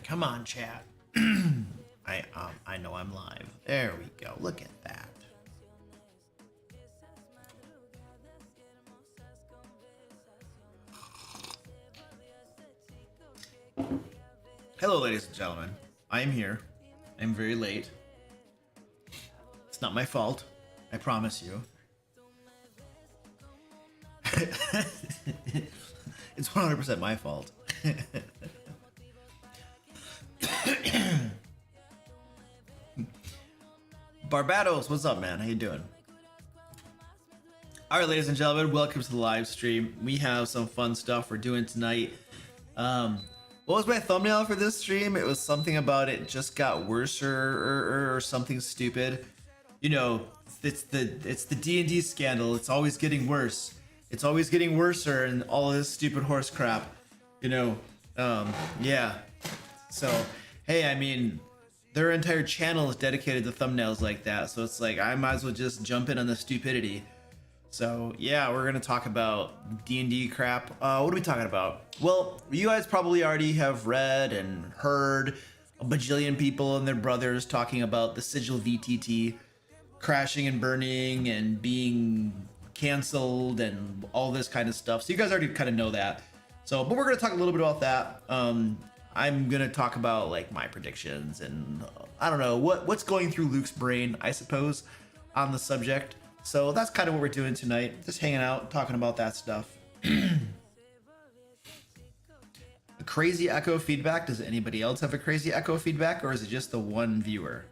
Come on, chat. I know I'm live. There we go. Look at that. Hello, ladies and gentlemen. I am here. I'm very late. It's not my fault. I promise you. It's 100% my fault. Barbados, what's up, man? How you doing? All right, ladies and gentlemen, welcome to the live stream. We have some fun stuff we're doing tonight. What was my thumbnail for this stream? It was something about it just got worse or something stupid. You know, it's the D&D scandal. It's always getting worse. It's always getting worser and all this stupid horse crap. You know, yeah. So, hey, I mean, their entire channel is dedicated to thumbnails like that. So it's like, I might as well just jump in on the stupidity. So yeah, we're gonna talk about D&D crap. What are we talking about? Well, you guys probably already have read and heard a bajillion people and their brothers talking about the Sigil VTT crashing and burning and being canceled and all this kind of stuff. So you guys already kind of know that. So, but we're gonna talk a little bit about that. I'm gonna talk about like my predictions and I don't know what's going through Luke's brain, I suppose, on the subject. So that's kind of what we're doing tonight. Just hanging out, talking about that stuff. A crazy echo feedback. Does anybody else have a crazy echo feedback, or is it just the one viewer?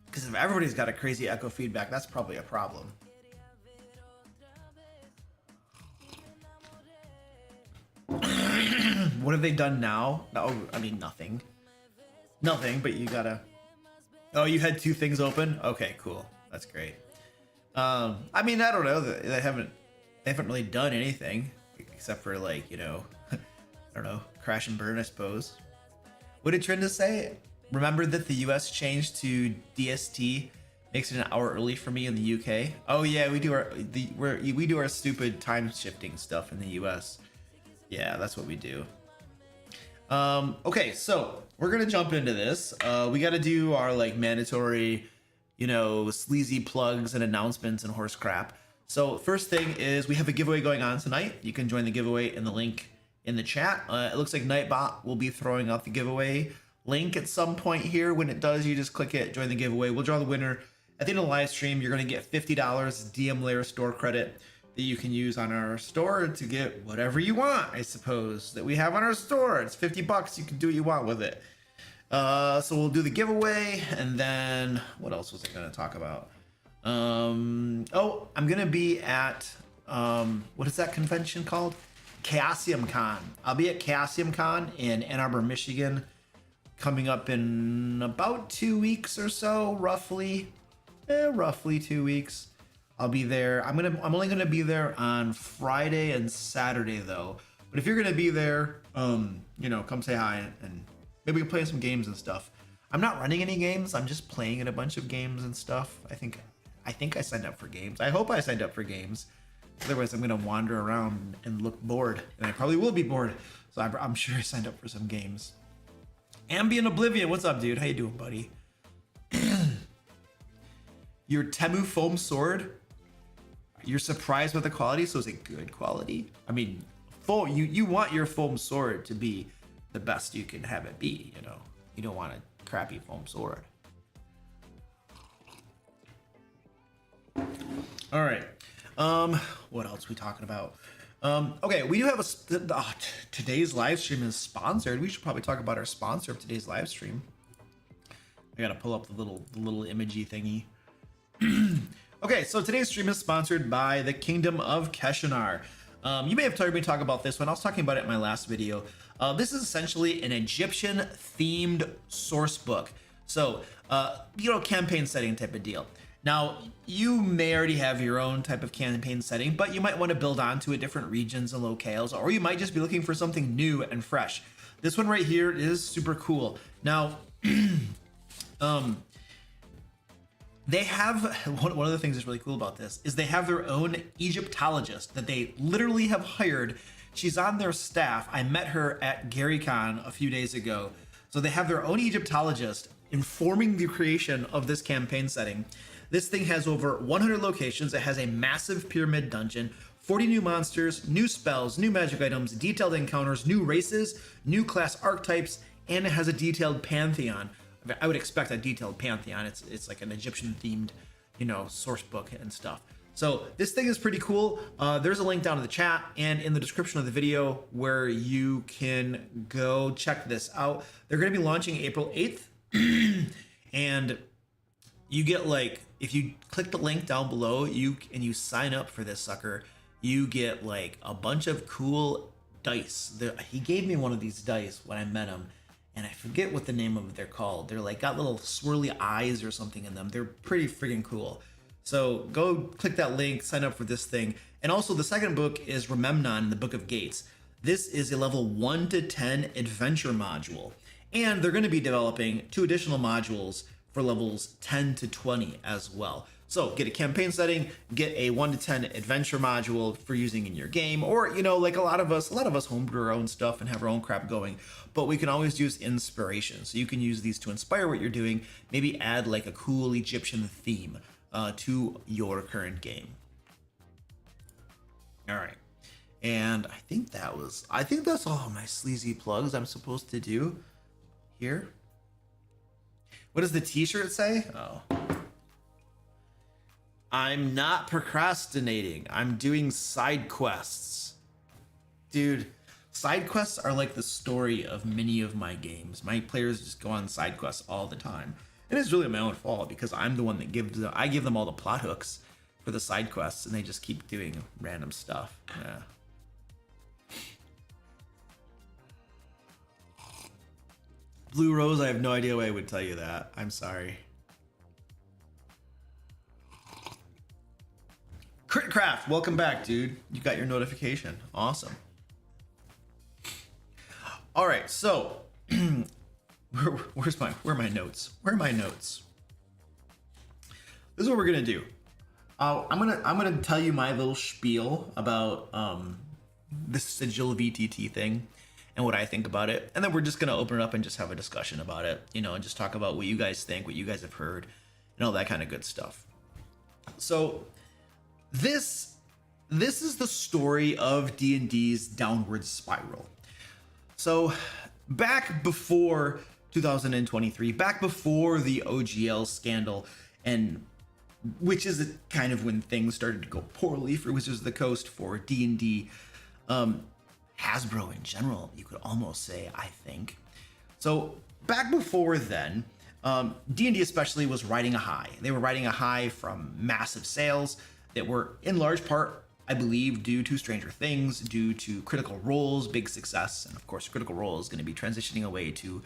Because if everybody's got a crazy echo feedback, that's probably a problem. What have they done now? Oh, I mean, nothing. Nothing, but you gotta... Oh, you had two things open? Okay, cool. That's great. I mean, I don't know. They haven't really done anything except for like, you know, I don't know, crash and burn, I suppose. What did Trinda say? Remember that the US changed to DST, makes it an hour early for me in the UK. Oh yeah, we do our stupid time shifting stuff in the US. Yeah, that's what we do. Okay, so we're gonna jump into this. We got to do our like mandatory, you know, sleazy plugs and announcements and horse crap. So first thing is we have a giveaway going on tonight. You can join the giveaway in the link in the chat. It looks like Nightbot will be throwing out the giveaway link at some point here. When it does, you just click it, join the giveaway. We'll draw the winner at the end of the live stream. You're going to get $50 DM Lair store credit that you can use on our store to get whatever you want, I suppose, that we have on our store. It's $50. You can do what you want with it. So we'll do the giveaway, and then what else was I going to talk about? Oh, I'm going to be at, what is that convention called? Chaosium Con. I'll be at Chaosium Con in Ann Arbor, Michigan, coming up in about 2 weeks or so, roughly 2 weeks. I'll be there. I'm only gonna be there on Friday and Saturday though. But if you're gonna be there, you know, come say hi and maybe we can play some games and stuff. I'm not running any games. I'm just playing in a bunch of games and stuff. I think I signed up for games. I hope I signed up for games. Otherwise, I'm gonna wander around and look bored, and I probably will be bored. So I'm sure I signed up for some games. Ambient Oblivion, what's up, dude? How you doing, buddy? Your Temu foam sword. You're surprised with the quality, so is it good quality? I mean, you want your foam sword to be the best you can have it be, you know? You don't want a crappy foam sword. All right. What else are we talking about? Okay, we do have today's live stream is sponsored. We should probably talk about our sponsor of today's live stream. I gotta pull up the little imagey thingy. Okay, so today's stream is sponsored by the Kingdom of Keshanar. You may have heard me talk about this one. I was talking about it in my last video. This is essentially an Egyptian-themed source book. So, you know, campaign setting type of deal. Now, you may already have your own type of campaign setting, but you might want to build onto it different regions and locales, or you might just be looking for something new and fresh. This one right here is super cool. Now, they have one of the things that's really cool about this is they have their own Egyptologist that they literally have hired She's on their staff. I met her at GaryCon a few days ago. So they have their own Egyptologist informing the creation of this campaign setting. This thing has over 100 locations. It has a massive pyramid dungeon, 40 new monsters, new spells, new magic items, detailed encounters, new races, new class archetypes, and it has a detailed pantheon. I would expect a detailed pantheon. It's like an Egyptian themed, you know, source book and stuff. So this thing is pretty cool. There's a link down in the chat and in the description of the video where you can go check this out. They're going to be launching April 8th. And you get, like, if you click the link down below and you sign up for this sucker, you get like a bunch of cool dice. He gave me one of these dice when I met him, and I forget what the name of it they're called. They're like got little swirly eyes or something in them. They're pretty freaking cool. So go click that link, sign up for this thing. And also the second book is Rememnon, the Book of Gates. This is a level 1 to 10 adventure module. And they're going to be developing 2 additional modules for levels 10 to 20 as well. So get a campaign setting, get a 1 to 10 adventure module for using in your game, or, you know, like a lot of us homebrew our own stuff and have our own crap going, but we can always use inspiration. So you can use these to inspire what you're doing, maybe add like a cool Egyptian theme to your current game. All right. And I think that's all my sleazy plugs I'm supposed to do here. What does the t-shirt say? Oh. I'm not procrastinating. I'm doing side quests. Dude, side quests are like the story of many of my games. My players just go on side quests all the time. And it's really my own fault because I'm the one that give them all the plot hooks for the side quests, and they just keep doing random stuff. Yeah. Blue Rose, I have no idea why I would tell you that. I'm sorry. Critcraft, welcome back, dude. You got your notification. Awesome. All right, so where are my notes? Where are my notes? This is what we're gonna do. I'm gonna tell you my little spiel about this Sigil VTT thing and what I think about it, and then we're just gonna open it up and just have a discussion about it, you know, and just talk about what you guys think, what you guys have heard, and all that kind of good stuff. So this is the story of D&D's downward spiral. So back before 2023, back before the OGL scandal, and which is kind of when things started to go poorly for Wizards of the Coast, for D&D, Hasbro in general, you could almost say, I think. So back before then, D&D especially was riding a high. They were riding a high from massive sales that were in large part, I believe, due to Stranger Things, due to Critical Role's big success. And of course, Critical Role is going to be transitioning away to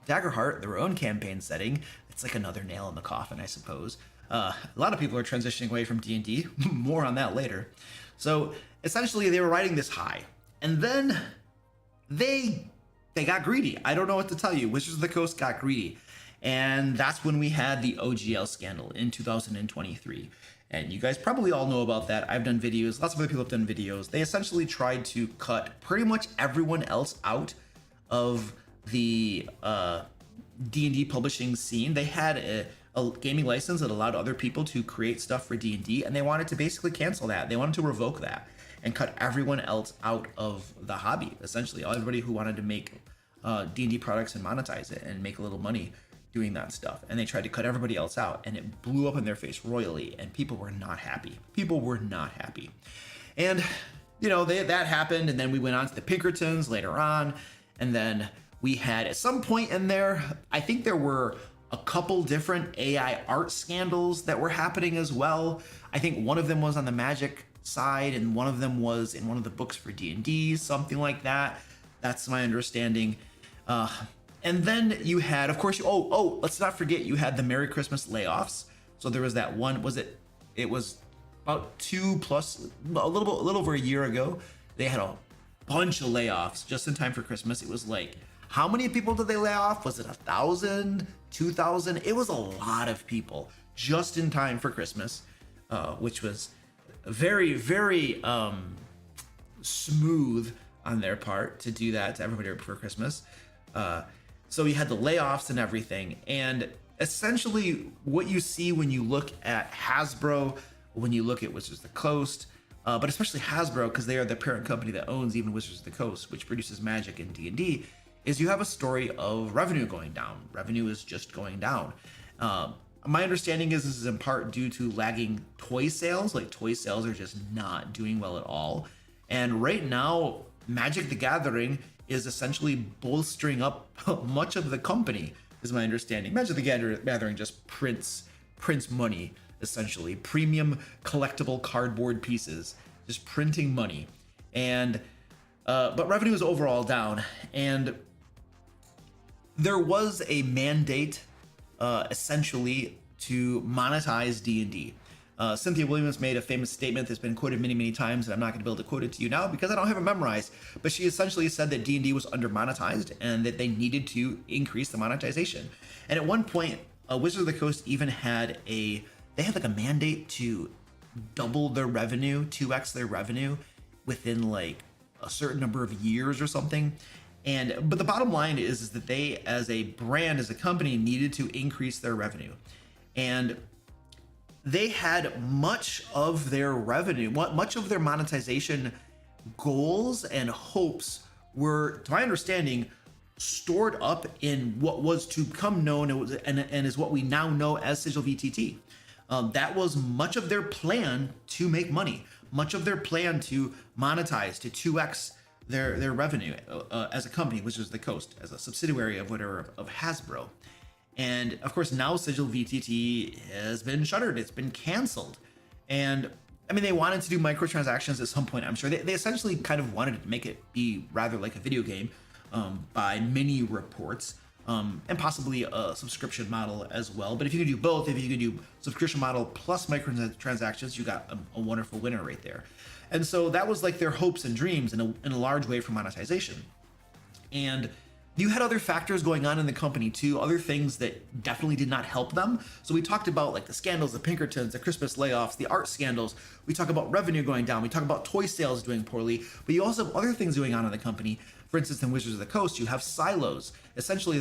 Daggerheart, their own campaign setting. It's like another nail in the coffin, I suppose. A lot of people are transitioning away from D&D. More on that later. So essentially, they were riding this high. And then they got greedy. I don't know what to tell you. Wizards of the Coast got greedy. And that's when we had the OGL scandal in 2023. And you guys probably all know about that. I've done videos. Lots of other people have done videos. They essentially tried to cut pretty much everyone else out of the D&D publishing scene. They had a gaming license that allowed other people to create stuff for D&D, and they wanted to basically cancel that. They wanted to revoke that and cut everyone else out of the hobby, essentially. Everybody who wanted to make D&D products and monetize it and make a little money doing that stuff. And they tried to cut everybody else out, and it blew up in their face royally, and people were not happy. People were not happy. And, you know, that happened, and then we went on to the Pinkertons later on, and then we had, at some point in there, I think there were a couple different AI art scandals that were happening as well. I think one of them was on the Magic side, and one of them was in one of the books for D&D, something like that. That's my understanding. And then you had, of course, let's not forget, you had the Merry Christmas layoffs. So there was that one, it was about a little over a year ago. They had a bunch of layoffs just in time for Christmas. It was like, how many people did they lay off? Was it 1,000, 2,000? It was a lot of people just in time for Christmas, which was very, very smooth on their part to do that to everybody right before Christmas. So you had the layoffs and everything. And essentially what you see when you look at Hasbro, when you look at Wizards of the Coast, but especially Hasbro, because they are the parent company that owns even Wizards of the Coast, which produces Magic and D&D, is you have a story of revenue going down. Revenue is just going down. My understanding is this is in part due to lagging toy sales. Like, toy sales are just not doing well at all. And right now, Magic the Gathering is essentially bolstering up much of the company, is my understanding. Magic the Gathering just prints money, essentially. Premium collectible cardboard pieces, just printing money. And but revenue is overall down. And there was a mandate essentially to monetize D&D. Cynthia Williams made a famous statement that's been quoted many, many times, and I'm not going to be able to quote it to you now because I don't have it memorized, but she essentially said that D&D was under monetized and that they needed to increase the monetization. And at one point, Wizards of the Coast even had like a mandate to double their revenue, 2x their revenue within like a certain number of years or something. But the bottom line is that they, as a brand, as a company, needed to increase their revenue. And they had much of their revenue, much of their monetization goals and hopes were, to my understanding, stored up in what was to become known and is what we now know as Sigil VTT. That was much of their plan to make money, much of their plan to monetize, to 2x their revenue as a company, which is the Coast, as a subsidiary of Hasbro. And of course, now Sigil VTT has been shuttered. It's been canceled. And I mean, they wanted to do microtransactions at some point, I'm sure. They essentially kind of wanted to make it be rather like a video game by many reports, and possibly a subscription model as well. But if you can do both, if you can do subscription model plus microtransactions, you got a wonderful winner right there. And so that was like their hopes and dreams in a large way for monetization. And you had other factors going on in the company too, other things that definitely did not help them. So we talked about like the scandals, the Pinkertons, the Christmas layoffs, the art scandals. We talk about revenue going down. We talk about toy sales doing poorly, but you also have other things going on in the company. For instance, in Wizards of the Coast, you have silos. Essentially,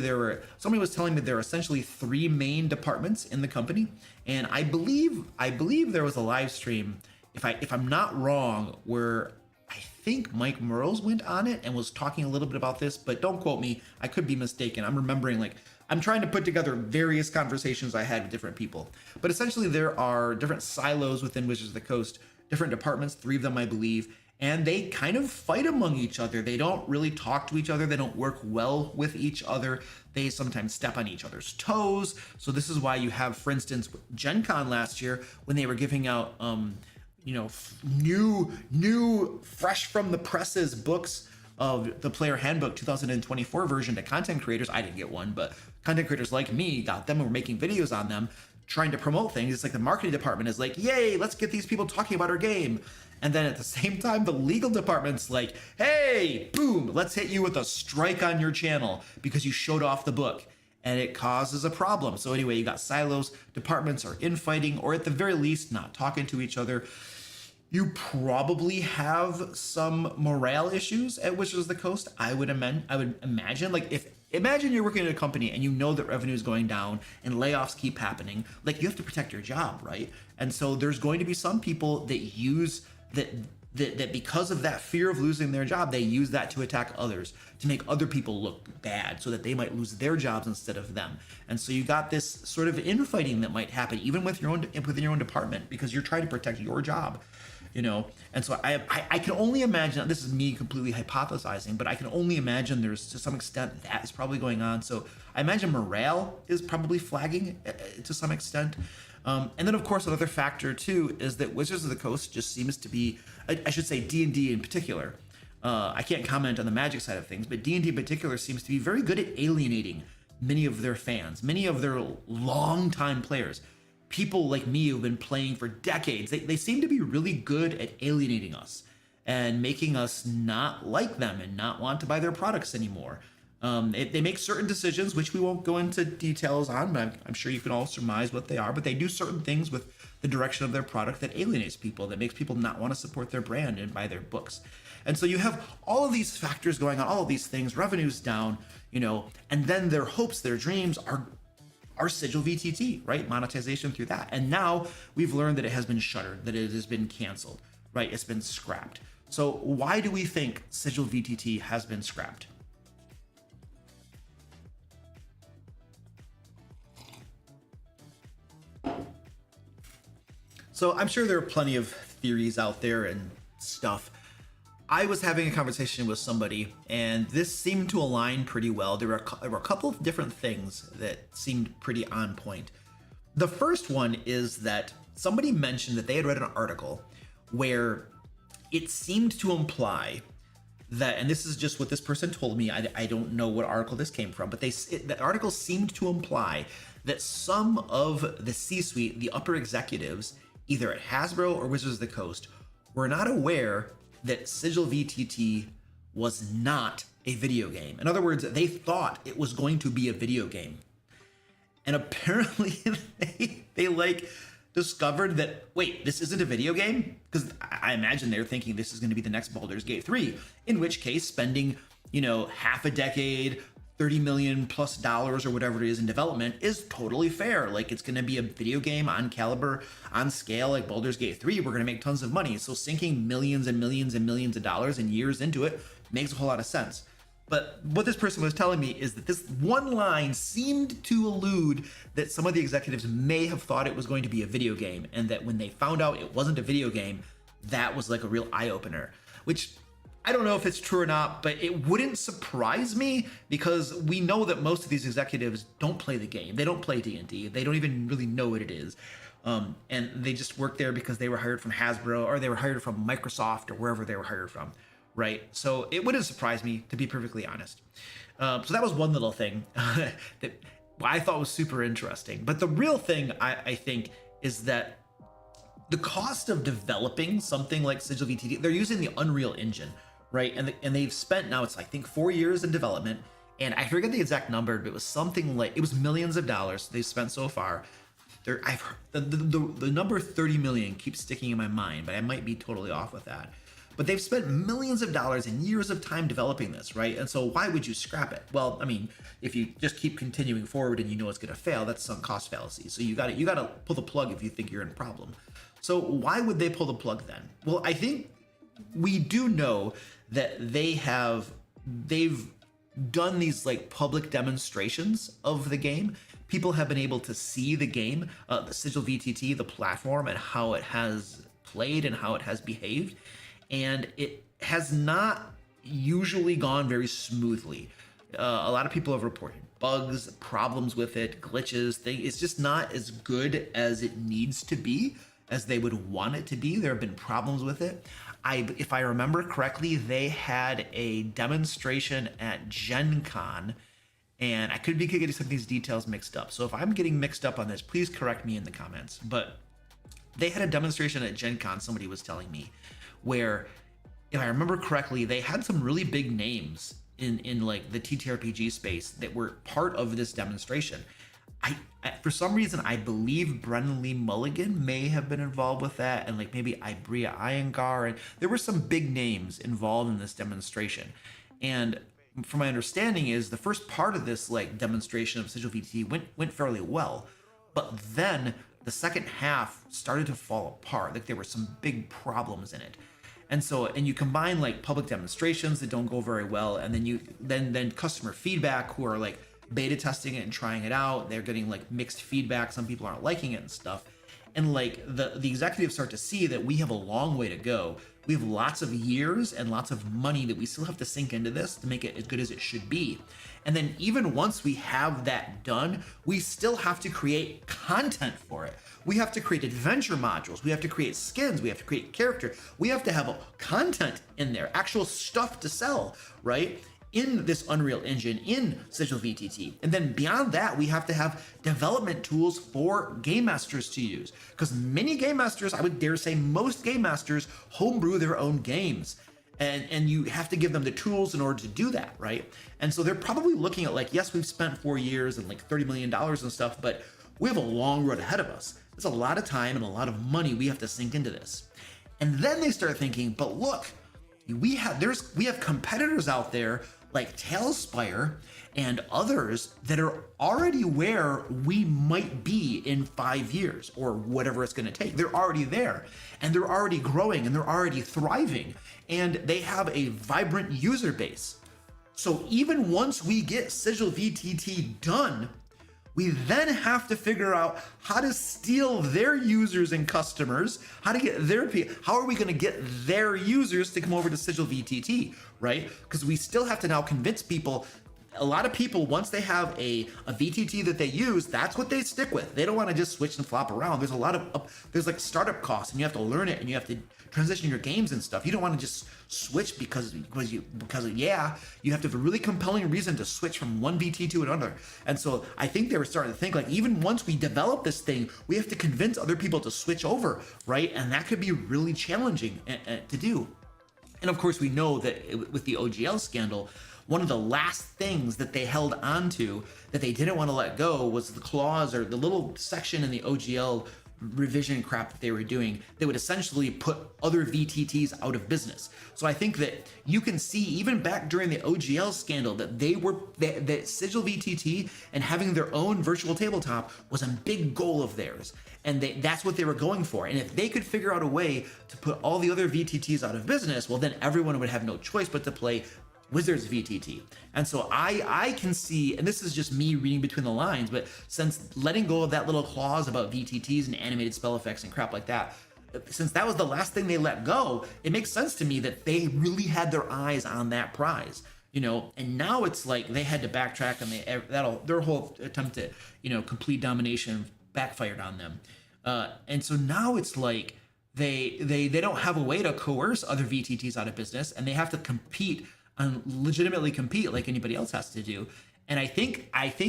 somebody was telling me there are essentially 3 main departments in the company. And I believe there was a live stream, if I'm not wrong, where I think Mike Merles went on it and was talking a little bit about this, but don't quote me. I could be mistaken. I'm remembering, like, I'm trying to put together various conversations I had with different people. But essentially, there are different silos within Wizards of the Coast, different departments, 3 of them, I believe, and they kind of fight among each other. They don't really talk to each other. They don't work well with each other. They sometimes step on each other's toes. So this is why you have, for instance, Gen Con last year, when they were giving out new fresh from the presses books of the Player Handbook 2024 version to content creators. I didn't get one, but content creators like me got them and were making videos on them, trying to promote things. It's like the marketing department is like, yay, let's get these people talking about our game. And then at the same time, the legal department's like, hey, boom, let's hit you with a strike on your channel because you showed off the book. And it causes a problem. So anyway, you got silos, departments are infighting, or at the very least, not talking to each other. You probably have some morale issues at Wizards of the Coast. I would imagine, like, imagine you're working at a company and you know that revenue is going down and layoffs keep happening. Like, you have to protect your job, right? And so there's going to be some people that use that because of that fear of losing their job, they use that to attack others, to make other people look bad so that they might lose their jobs instead of them. And so you got this sort of infighting that might happen even within your own department because you're trying to protect your job, you know? And so I can only imagine, this is me completely hypothesizing, but I can only imagine there's, to some extent, that is probably going on. So I imagine morale is probably flagging to some extent. And then, of course, another factor, too, is that Wizards of the Coast just seems to be, I should say D&D in particular. I can't comment on the Magic side of things, but D&D in particular seems to be very good at alienating many of their fans, many of their longtime players. People like me who've been playing for decades, they seem to be really good at alienating us and making us not like them and not want to buy their products anymore. They make certain decisions, which we won't go into details on, but I'm sure you can all surmise what they are. But they do certain things with the direction of their product that alienates people, that makes people not want to support their brand and buy their books. And so you have all of these factors going on, all of these things, revenues down, and then their hopes, their dreams are Sigil VTT, right? Monetization through that. And now we've learned that it has been shuttered, that it has been canceled, right? It's been scrapped. So why do we think Sigil VTT has been scrapped? So I'm sure there are plenty of theories out there and stuff. I was having a conversation with somebody, and this seemed to align pretty well. There were a couple of different things that seemed pretty on point. The first one is that somebody mentioned that they had read an article where it seemed to imply that, and this is just what this person told me, I don't know what article this came from, but the article seemed to imply that some of the C-suite, the upper executives, either at Hasbro or Wizards of the Coast, were not aware that Sigil VTT was not a video game. In other words, they thought it was going to be a video game. And apparently they like discovered that, wait, this isn't a video game? Because I imagine they're thinking this is going to be the next Baldur's Gate 3, in which case spending, half a decade, $30 million plus or whatever it is in development is totally fair. Like, it's going to be a video game on caliber, on scale, like Baldur's Gate 3. We're going to make tons of money. So sinking millions and millions and millions of dollars and years into it makes a whole lot of sense. But what this person was telling me is that this one line seemed to allude that some of the executives may have thought it was going to be a video game, and that when they found out it wasn't a video game, that was like a real eye-opener, which I don't know if it's true or not, but it wouldn't surprise me, because we know that most of these executives don't play the game. They don't play D&D. They don't even really know what it is. And they just work there because they were hired from Hasbro, or they were hired from Microsoft, or wherever they were hired from, right? So it wouldn't surprise me, to be perfectly honest. So that was one little thing that I thought was super interesting. But the real thing, I think, is that the cost of developing something like Sigil VTT, they're using the Unreal Engine, right? And they've spent now, it's I think 4 years in development, and I forget the exact number, but it was something like, it was millions of dollars they've spent so far. I've heard the number 30 million keeps sticking in my mind, but I might be totally off with that. But they've spent millions of dollars and years of time developing this, right? And so why would you scrap it? Well, I mean, if you just keep continuing forward and you know it's going to fail, that's sunk cost fallacy. So you got to pull the plug if you think you're in a problem. So why would they pull the plug then? Well, I think we do know that they've done these like public demonstrations of the game. People have been able to see the game, the Sigil VTT, the platform, and how it has played and how it has behaved. And it has not usually gone very smoothly. A lot of people have reported bugs, problems with it, glitches. It's just not as good as it needs to be, as they would want it to be. There have been problems with it. If I remember correctly, they had a demonstration at Gen Con, and I could be getting some of these details mixed up. So if I'm getting mixed up on this, please correct me in the comments. But they had a demonstration at Gen Con, somebody was telling me, where, if I remember correctly, they had some really big names in like the TTRPG space that were part of this demonstration. I for some reason, I believe Brennan Lee Mulligan may have been involved with that, and like maybe Ibria Iyengar, and there were some big names involved in this demonstration. And from my understanding is the first part of this like demonstration of Sigil VTT went fairly well, but then the second half started to fall apart. Like there were some big problems in it. And so, and you combine like public demonstrations that don't go very well, and then customer feedback who are like beta testing it and trying it out. They're getting like mixed feedback. Some people aren't liking it and stuff. And like the executives start to see that we have a long way to go. We have lots of years and lots of money that we still have to sink into this to make it as good as it should be. And then even once we have that done, we still have to create content for it. We have to create adventure modules. We have to create skins. We have to create character. We have to have content in there, actual stuff to sell, right? In this Unreal Engine, in Sigil VTT. And then beyond that, we have to have development tools for game masters to use. Because many game masters, I would dare say most game masters, homebrew their own games. and you have to give them the tools in order to do that, right? And so they're probably looking at like, yes, we've spent 4 years and like $30 million and stuff, but we have a long road ahead of us. There's a lot of time and a lot of money we have to sink into this. And then they start thinking, but look, we have competitors out there like Tailspire and others that are already where we might be in 5 years or whatever it's going to take. They're already there, and they're already growing, and they're already thriving, and they have a vibrant user base. So even once we get Sigil VTT done, we then have to figure out how to steal their users and customers, how are we going to get their users to come over to Sigil VTT, right? Because we still have to now convince people. A lot of people, once they have a VTT that they use, that's what they stick with. They don't want to just switch and flop around. There's a lot of there's like startup costs, and you have to learn it, and you have to transition your games and stuff. You don't want to just switch because you have to have a really compelling reason to switch from one VT to another. And so I think they were starting to think like, even once we develop this thing, we have to convince other people to switch over, right? And that could be really challenging to do. And of course, we know that with the OGL scandal, one of the last things that they held on to that they didn't want to let go was the clause or the little section in the OGL revision crap that they were doing that would essentially put other VTTs out of business. So I think that you can see even back during the OGL scandal that that Sigil VTT and having their own virtual tabletop was a big goal of theirs. And that's what they were going for. And if they could figure out a way to put all the other VTTs out of business, well, then everyone would have no choice but to play Wizards VTT. And so I can see, and this is just me reading between the lines, but since letting go of that little clause about VTTs and animated spell effects and crap like that, since that was the last thing they let go, it makes sense to me that they really had their eyes on that prize, and now it's like they had to backtrack, and their whole attempt at, complete domination backfired on them. And so now it's like they don't have a way to coerce other VTTs out of business, and they have to legitimately compete like anybody else has to do. And I think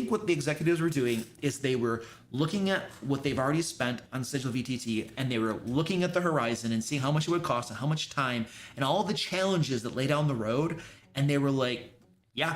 what the executives were doing is they were looking at what they've already spent on Sigil VTT, and they were looking at the horizon and seeing how much it would cost and how much time and all the challenges that lay down the road. And they were like, yeah,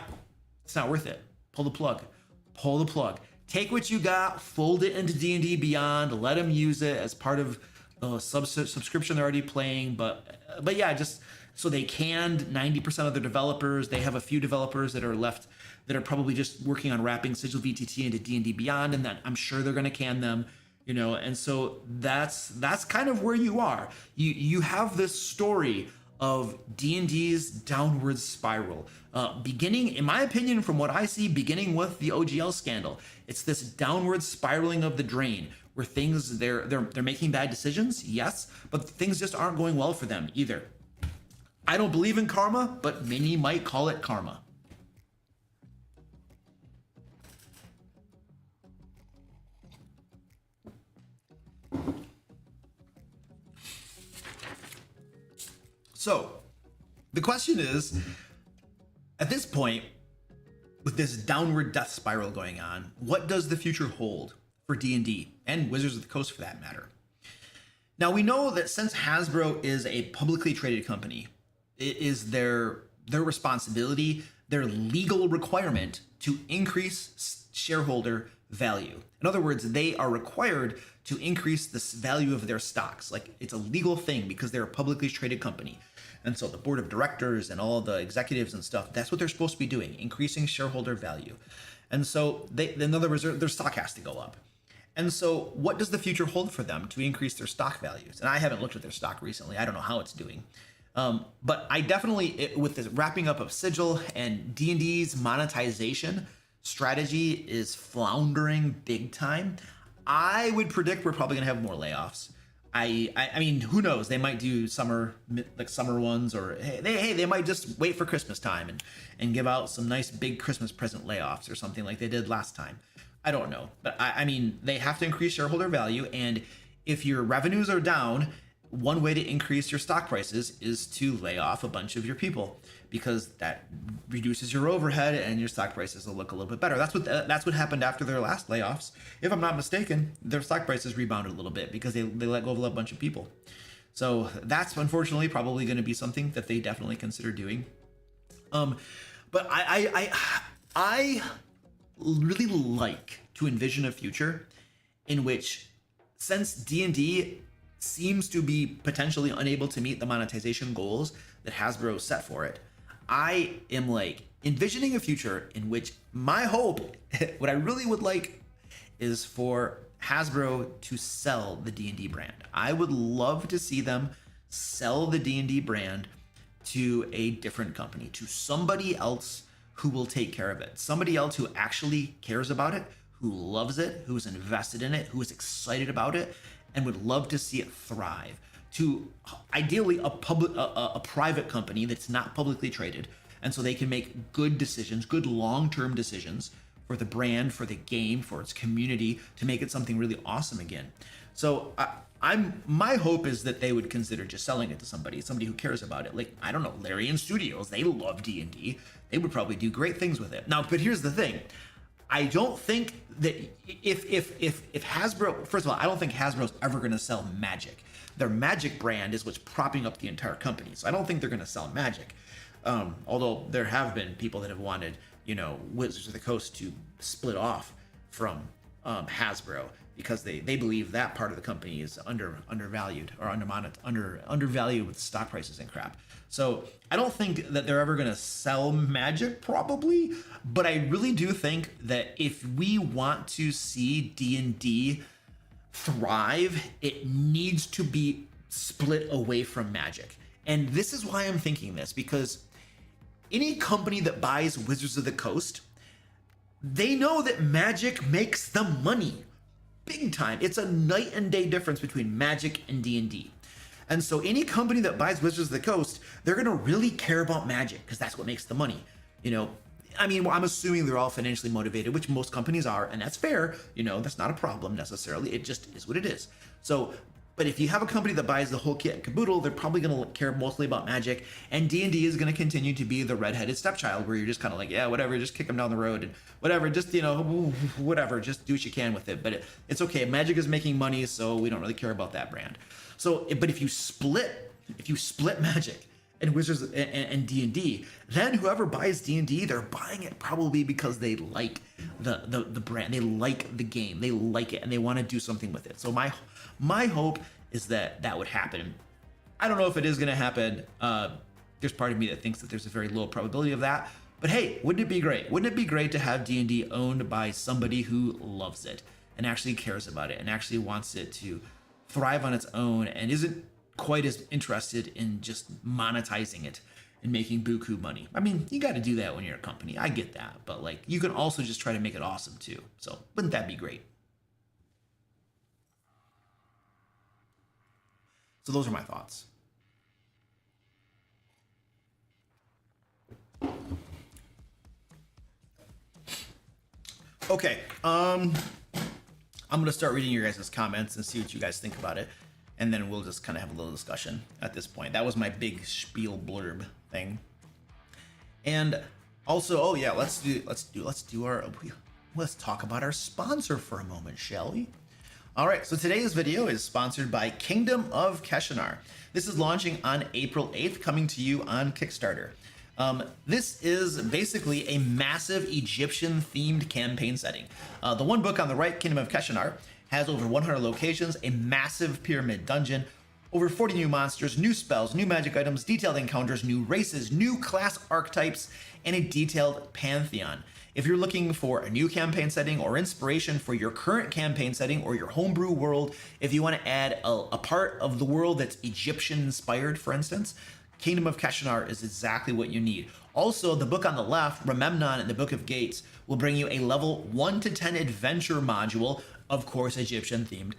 it's not worth it. Pull the plug. Take what you got, fold it into D&D Beyond, let them use it as part of the subscription they're already playing. But yeah, just so they canned 90% of their developers. They have a few developers that are left that are probably just working on wrapping Sigil VTT into D&D Beyond, and that I'm sure they're going to can them, and so that's kind of where you are. You have this story of D&D's downward spiral, beginning, in my opinion, from what I see, beginning with the OGL scandal. It's this downward spiraling of the drain where things they're making bad decisions, yes, but things just aren't going well for them either. I don't believe in karma, but many might call it karma. So, the question is, at this point, with this downward death spiral going on, what does the future hold for D&D and Wizards of the Coast for that matter? Now, we know that since Hasbro is a publicly traded company, it is their responsibility, their legal requirement to increase shareholder value. In other words, they are required to increase the value of their stocks. Like, it's a legal thing because they're a publicly traded company. And so the board of directors and all the executives and stuff, that's what they're supposed to be doing, increasing shareholder value. And so in other words, their stock has to go up. And so what does the future hold for them to increase their stock values? And I haven't looked at their stock recently. I don't know how it's doing. But I definitely, with the wrapping up of Sigil and D&D's monetization strategy is floundering big time, I would predict we're probably going to have more layoffs. I mean, who knows? They might do summer ones, or they might just wait for Christmas time and give out some nice big Christmas present layoffs or something like they did last time. I don't know. But I mean, they have to increase shareholder value. And if your revenues are down, one way to increase your stock prices is to lay off a bunch of your people, because that reduces your overhead and your stock prices will look a little bit better. That's what happened after their last layoffs. If I'm not mistaken, their stock prices rebounded a little bit because they let go of a bunch of people. So that's unfortunately probably going to be something that they definitely consider doing. But I really like to envision a future in which, since D&D seems to be potentially unable to meet the monetization goals that Hasbro set for it, I am like envisioning a future in which my hope, what I really would like, is for Hasbro to sell the D&D brand. I would love to see them sell the D&D brand to a different company, to somebody else who will take care of it, somebody else who actually cares about it, who loves it, who is invested in it, who is excited about it, and would love to see it thrive. To ideally a private company that's not publicly traded, and so they can make good decisions, good long-term decisions for the brand, for the game, for its community, to make it something really awesome again. So my hope is that they would consider just selling it to somebody who cares about it. Like, I don't know, Larian Studios, they love D&D. They would probably do great things with it. Now, but here's the thing. I don't think that if Hasbro, first of all, I don't think Hasbro's ever going to sell Magic. Their Magic brand is what's propping up the entire company. So I don't think they're going to sell Magic. Although there have been people that have wanted, you know, Wizards of the Coast to split off from Hasbro, because they believe that part of the company is undervalued or undervalued with stock prices and crap. So I don't think that they're ever going to sell Magic, probably, but I really do think that if we want to see D&D thrive, it needs to be split away from Magic. And this is why I'm thinking this, because any company that buys Wizards of the Coast, they know that Magic makes them money. Big time. It's a night and day difference between Magic and D&D. And so any company that buys Wizards of the Coast, they're going to really care about Magic, because that's what makes the money. You know, I mean, I'm assuming they're all financially motivated, which most companies are, and that's fair. You know, that's not a problem necessarily. It just is what it is. So, but if you have a company that buys the whole kit and caboodle, they're probably going to care mostly about Magic, and D&D is going to continue to be the redheaded stepchild, where you're just kind of like, yeah, whatever, just kick them down the road and whatever, just, you know, whatever, just do what you can with it. But it's okay. Magic is making money, so we don't really care about that brand. So, but if you split Magic and Wizards and D&D, then whoever buys D&D, they're buying it probably because they like the brand, they like the game, they like it, and they want to do something with it. So my hope is that would happen. I don't know if it is going to happen. There's part of me that thinks that there's a very low probability of that. But hey, wouldn't it be great? Wouldn't it be great to have D&D owned by somebody who loves it and actually cares about it and actually wants it to thrive on its own and isn't quite as interested in just monetizing it and making buku money? I mean, you got to do that when you're a company. I get that. But like, you can also just try to make it awesome too. So wouldn't that be great? So those are my thoughts. Okay, I'm gonna start reading your guys' comments and see what you guys think about it, and then we'll just kind of have a little discussion at this point. That was my big spiel blurb thing. And also, oh yeah, let's talk about our sponsor for a moment, shall we? All right, so today's video is sponsored by Kingdom of Keshanar. This is launching on April 8th, coming to you on Kickstarter. This is basically a massive Egyptian-themed campaign setting. The one book on the right, Kingdom of Keshanar, has over 100 locations, a massive pyramid dungeon, over 40 new monsters, new spells, new magic items, detailed encounters, new races, new class archetypes, and a detailed pantheon. If you're looking for a new campaign setting or inspiration for your current campaign setting or your homebrew world, if you want to add a part of the world that's Egyptian-inspired, for instance, Kingdom of Keshanar is exactly what you need. Also, the book on the left, Rememnon and the Book of Gates, will bring you a level 1 to 10 adventure module, of course Egyptian-themed,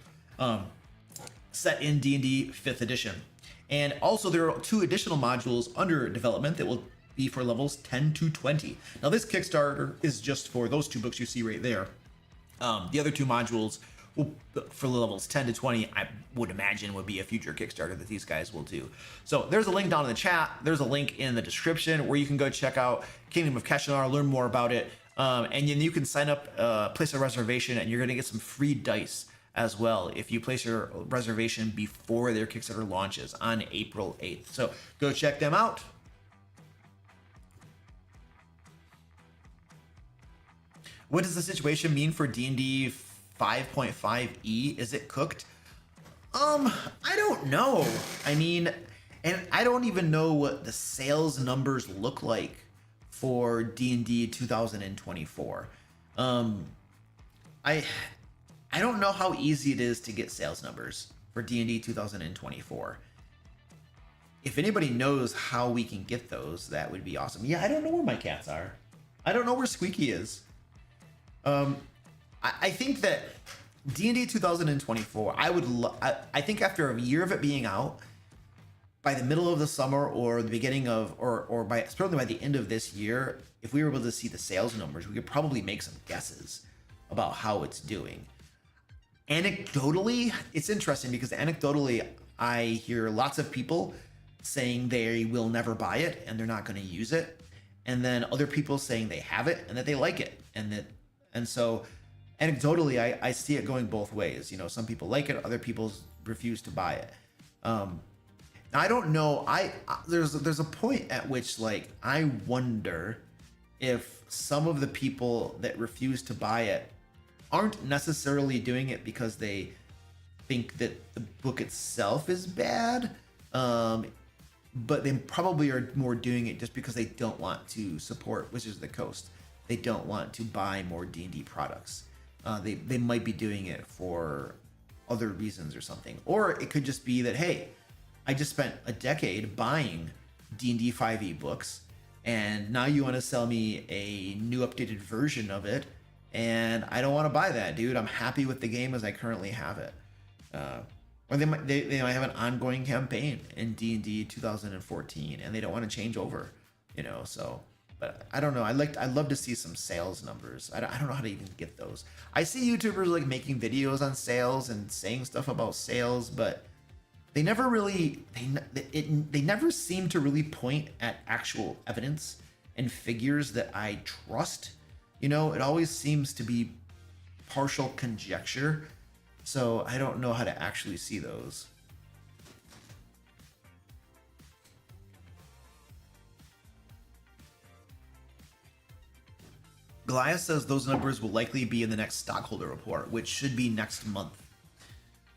set in D&D 5th edition. And also there are 2 additional modules under development that will be for levels 10 to 20. Now this Kickstarter is just for those 2 books you see right there. The other 2 modules for levels 10 to 20, I would imagine would be a future Kickstarter that these guys will do. So there's a link down in the chat. There's a link in the description where you can go check out Kingdom of Keshanar, learn more about it. And then you can sign up, place a reservation, and you're going to get some free dice as well if you place your reservation before their Kickstarter launches on April 8th. So go check them out. What does the situation mean for D&D 5.5e? Is it cooked? I don't know. I mean, and I don't even know what the sales numbers look like for D&D 2024. I don't know how easy it is to get sales numbers for D&D 2024. If anybody knows how we can get those, that would be awesome. Yeah, I don't know where my cats are. I don't know where Squeaky is. I think that D&D 2024, I think after a year of it being out, by the middle of the summer or the beginning of, or by certainly by the end of this year, if we were able to see the sales numbers, we could probably make some guesses about how it's doing. Anecdotally, it's interesting because anecdotally, I hear lots of people saying they will never buy it and they're not going to use it. And then other people saying they have it and that they like it. And so anecdotally, I see it going both ways. You know, some people like it, other people refuse to buy it. I don't know. There's a point at which, like, I wonder if some of the people that refuse to buy it aren't necessarily doing it because they think that the book itself is bad, but they probably are more doing it just because they don't want to support Wizards of the Coast. They don't want to buy more D&D products. They might be doing it for other reasons or something. Or it could just be that, hey, I just spent a decade buying D&D 5e books, and now you want to sell me a new updated version of it, and I don't want to buy that, dude. I'm happy with the game as I currently have it. Or they might have an ongoing campaign in D&D 2014, and they don't want to change over, you know. So, but I don't know. I'd love to see some sales numbers. I don't know how to even get those. I see YouTubers like making videos on sales and saying stuff about sales, but they never really they never seem to really point at actual evidence and figures that I trust. You know, it always seems to be partial conjecture. So I don't know how to actually see those. Goliath says those numbers will likely be in the next stockholder report, which should be next month.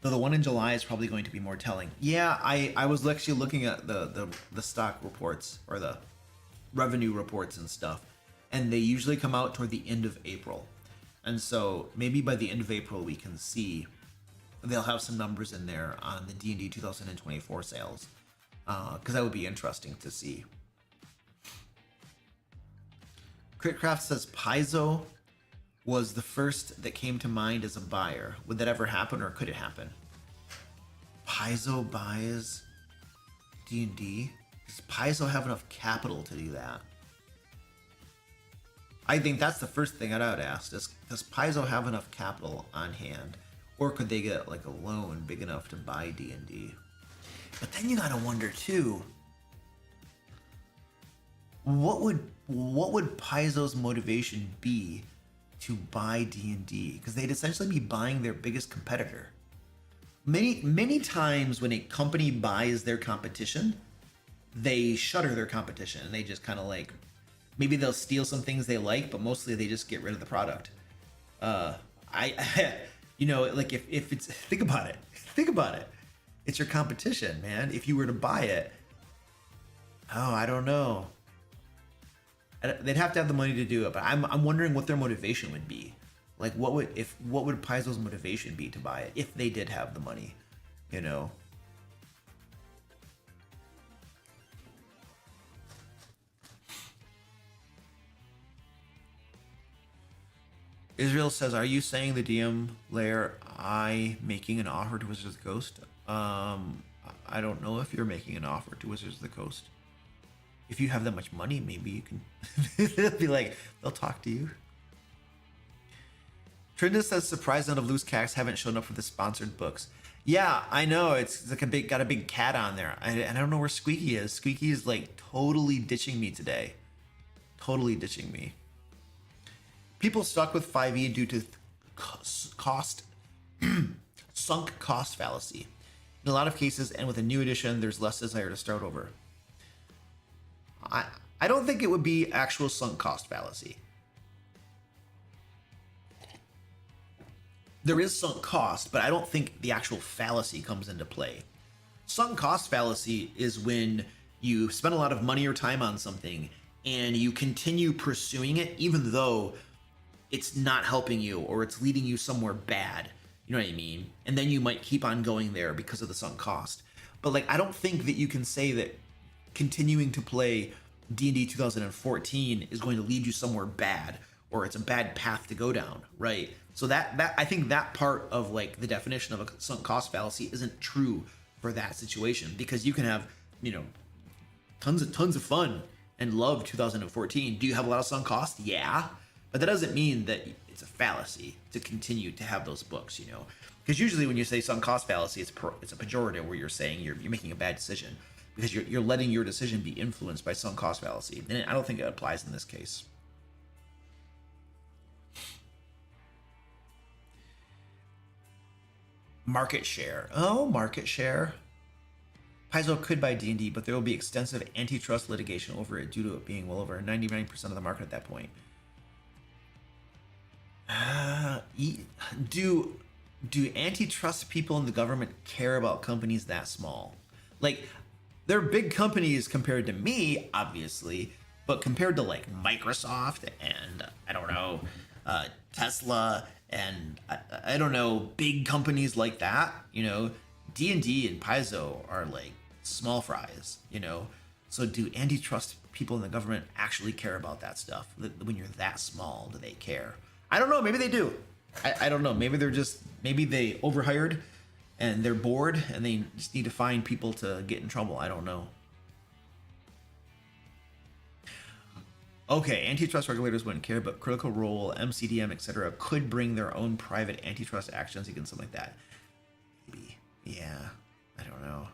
Though the one in July is probably going to be more telling. Yeah, I was actually looking at the stock reports or the revenue reports and stuff, and they usually come out toward the end of April. And so maybe by the end of April we can see they'll have some numbers in there on the D&D 2024 sales, because that would be interesting to see. Critcraft says Paizo was the first that came to mind as a buyer. Would that ever happen, or could it happen? Paizo buys D&D? Does Paizo have enough capital to do that? I think that's the first thing I would ask. Does Paizo have enough capital on hand? Or could they get like a loan big enough to buy D&D? But then you gotta wonder too, what would Paizo's motivation be to buy D&D? Because they'd essentially be buying their biggest competitor. Many times when a company buys their competition, they shutter their competition and they just kind of like, maybe they'll steal some things they like, but mostly they just get rid of the product. You know, like if it's, think about it. It's your competition, man. If you were to buy it, I don't know. They'd have to have the money to do it, but I'm wondering what their motivation would be. Like, what would Paizo's motivation be to buy it if they did have the money, you know? Israel says, "Are you saying the DM Lair making an offer to Wizards of the Coast?" I don't know if you're making an offer to Wizards of the Coast. If you have that much money, maybe you can. They'll be like, they'll talk to you. Trinda says, "Surprised none of Loose Cats haven't shown up for the sponsored books." Yeah, I know. It's like got a big cat on there. And I don't know where Squeaky is. Squeaky is like totally ditching me today. Totally ditching me. People stuck with 5e due to cost sunk cost fallacy. In a lot of cases, and with a new edition, there's less desire to start over. I don't think it would be actual sunk cost fallacy. There is sunk cost, but I don't think the actual fallacy comes into play. Sunk cost fallacy is when you spend a lot of money or time on something and you continue pursuing it even though it's not helping you or it's leading you somewhere bad. You know what I mean? And then you might keep on going there because of the sunk cost. But like, I don't think that you can say that continuing to play D&D 2014 is going to lead you somewhere bad or it's a bad path to go down, right? So that I think that part of like the definition of a sunk cost fallacy isn't true for that situation, because you can have, you know, tons of fun and love 2014. Do you have a lot of sunk cost? Yeah, but that doesn't mean that it's a fallacy to continue to have those books, you know, because usually when you say sunk cost fallacy, it's a pejorative where you're saying you're making a bad decision because you're letting your decision be influenced by sunk cost fallacy, and I don't think it applies in this case. Market share. Oh, market share. Paizo could buy D&D, but there will be extensive antitrust litigation over it due to it being well over 99% of the market at that point. Do antitrust people in the government care about companies that small? Like, they're big companies compared to me, obviously, but compared to like Microsoft and I don't know, Tesla and I don't know, big companies like that, you know, D&D and Paizo are like small fries, you know. So do antitrust people in the government actually care about that stuff? When you're that small, do they care? I don't know. Maybe they do. I don't know. Maybe they overhired and they're bored and they just need to find people to get in trouble. I don't know. Okay, antitrust regulators wouldn't care, but Critical Role, MCDM, etc. could bring their own private antitrust actions against something like that. Maybe. Yeah. I don't know.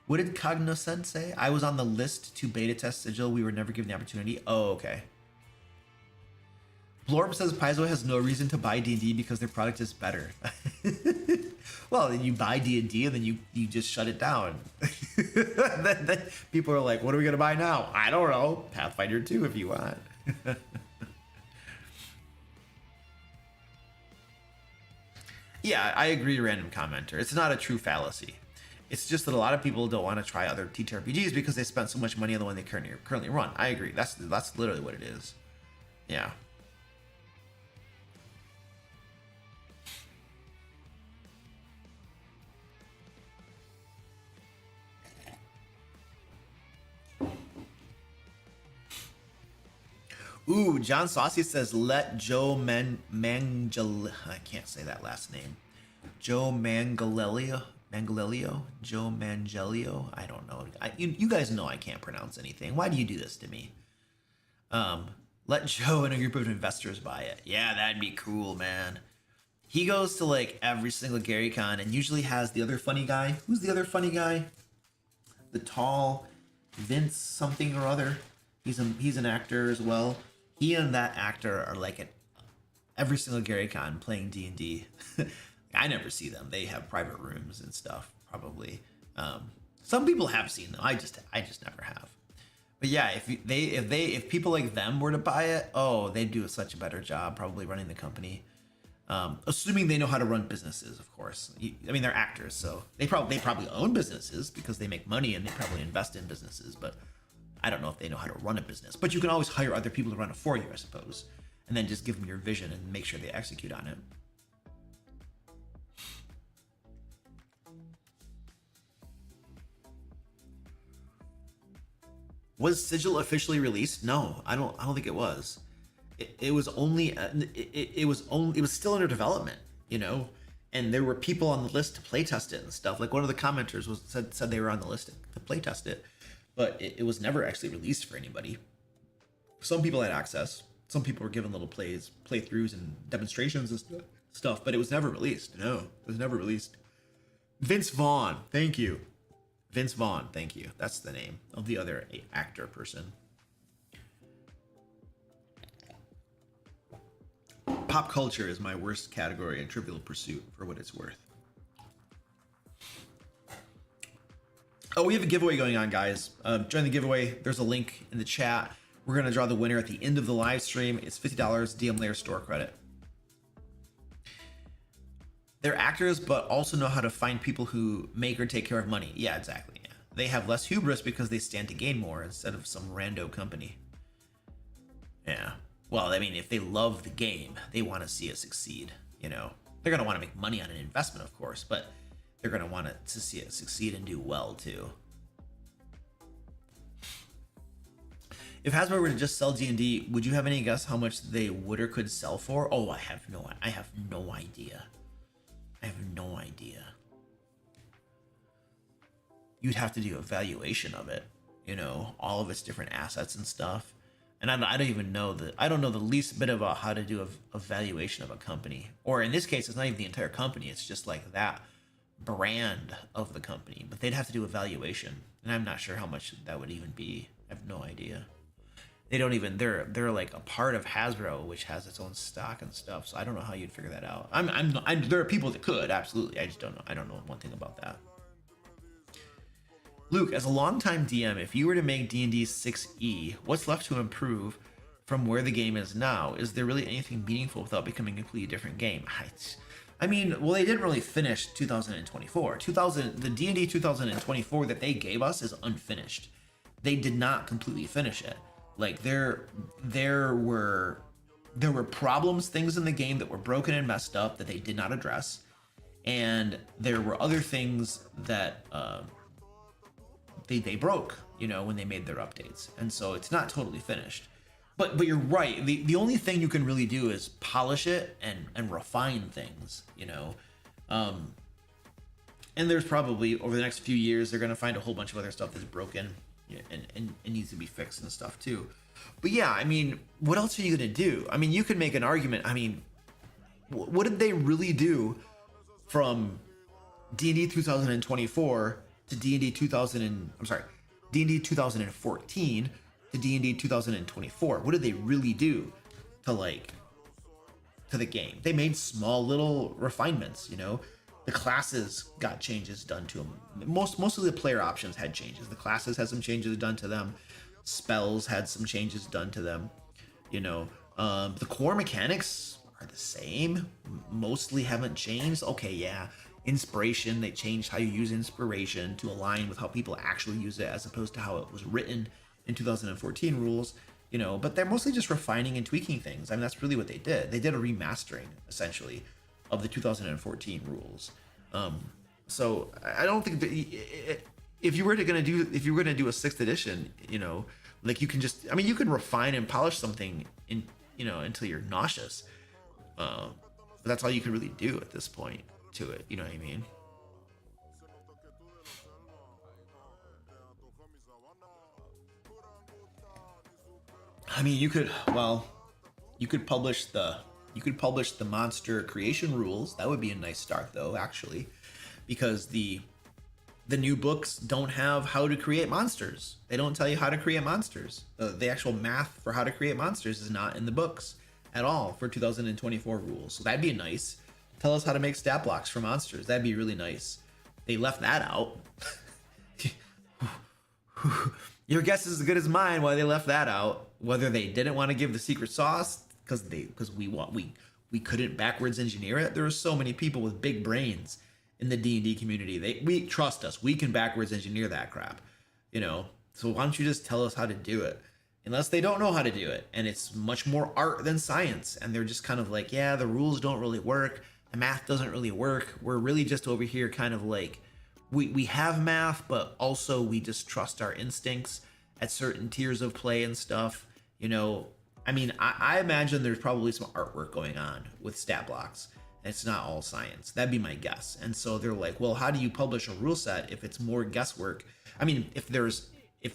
What did Cognoscent say? I was on the list to beta test Sigil. We were never given the opportunity. Oh, okay. Blorb says Paizo has no reason to buy D&D because their product is better. Well, then you buy D&D and then you just shut it down. then people are like, what are we going to buy now? I don't know. Pathfinder 2 if you want. Yeah, I agree, random commenter. It's not a true fallacy. It's just that a lot of people don't want to try other TTRPGs because they spent so much money on the one they currently run. I agree. That's literally what it is. Yeah. Ooh, John Saucy says, let Joe Mangel... I can't say that last name. Joe Mangalelio? Joe Mangelio? I don't know. You guys know I can't pronounce anything. Why do you do this to me? Let Joe and a group of investors buy it. Yeah, that'd be cool, man. He goes to like every single GaryCon and usually has the other funny guy. Who's the other funny guy? The tall Vince something or other. He's an actor as well. He and that actor are like at every single GaryCon playing D&D. I never see them. They have private rooms and stuff, probably. Some people have seen them. I just never have. But yeah, if people like them were to buy it, oh, they'd do such a better job probably running the company. Assuming they know how to run businesses, of course. I mean, they're actors, so they probably own businesses because they make money and they probably invest in businesses, but I don't know if they know how to run a business. But you can always hire other people to run it for you, I suppose, and then just give them your vision and make sure they execute on it. Was Sigil officially released? No, I don't think it was. It was only it was still under development, you know, and there were people on the list to playtest it and stuff. Like one of the commenters said they were on the list to playtest it, but it was never actually released for anybody. Some people had access. Some people were given little playthroughs and demonstrations and stuff, but it was never released. No, it was never released. Vince Vaughn, thank you. Vince Vaughn, thank you. That's the name of the other actor person. Pop culture is my worst category in Trivial Pursuit, for what it's worth. Oh, we have a giveaway going on, guys. Join the giveaway. There's a link in the chat. We're going to draw the winner at the end of the live stream. It's $50 DM Lair store credit. They're actors, but also know how to find people who make or take care of money. Yeah, exactly. Yeah. They have less hubris because they stand to gain more instead of some rando company. Yeah. Well, I mean, if they love the game, they want to see it succeed. You know, they're going to want to make money on an investment, of course, but they're going to want to see it succeed and do well, too. If Hasbro were to just sell D&D, would you have any guess how much they would or could sell for? Oh, I have no idea. I have no idea. You'd have to do a valuation of it, you know, all of its different assets and stuff. And I don't even know I don't know the least bit about how to do a valuation of a company. Or in this case, it's not even the entire company. It's just like that brand of the company. But they'd have to do a valuation. And I'm not sure how much that would even be. I have no idea. They don't even, they're like a part of Hasbro, which has its own stock and stuff. So I don't know how you'd figure that out. There are people that could, absolutely. I just don't know. I don't know one thing about that. Luke, as a longtime DM, if you were to make D&D 6e, what's left to improve from where the game is now? Is there really anything meaningful without becoming a completely different game? I mean, well, they didn't really finish 2024. The D&D 2024 that they gave us is unfinished. They did not completely finish it. Like there were problems, things in the game that were broken and messed up that they did not address, and there were other things that they broke, you know, when they made their updates, and so it's not totally finished. But you're right. The only thing you can really do is polish it and refine things, you know. And there's probably over the next few years they're gonna find a whole bunch of other stuff that's broken. And needs to be fixed and stuff too. But yeah, I mean, what else are you gonna do? I mean, you could make an argument. I mean, what did they really do from D&D 2024 to D&D 2014 to D&D 2024? What did they really do to the game? They made small little refinements, you know. The classes got changes done to them. Most of the player options had changes. The classes had some changes done to them. Spells had some changes done to them. You know, the core mechanics are the same. Mostly haven't changed. Okay, yeah. Inspiration, they changed how you use inspiration to align with how people actually use it as opposed to how it was written in 2014 rules. You know, but they're mostly just refining and tweaking things. I mean, that's really what they did. They did a remastering, essentially, of the 2014 rules. So I don't think that if you were gonna do a 6th edition, you know, like you can just, I mean, you can refine and polish something in, you know, until you're nauseous. But that's all you can really do at this point to it. You know what I mean? I mean, you could publish the monster creation rules. That would be a nice start, though, actually, because the new books don't have how to create monsters. They don't tell you how to create monsters. The actual math for how to create monsters is not in the books at all for 2024 rules. So that'd be nice. Tell us how to make stat blocks for monsters. That'd be really nice. They left that out. Your guess is as good as mine why they left that out. Whether they didn't want to give the secret sauce because we couldn't backwards engineer it. There are so many people with big brains in the D&D community. We trust us. We can backwards engineer that crap, you know. So why don't you just tell us how to do it? Unless they don't know how to do it, and it's much more art than science, and they're just kind of like, yeah, the rules don't really work, the math doesn't really work. We're really just over here kind of like, we have math, but also we just trust our instincts at certain tiers of play and stuff, you know. I mean, I imagine there's probably some artwork going on with stat blocks. It's not all science. That'd be my guess. And so they're like, well, how do you publish a rule set if it's more guesswork? I mean, if there's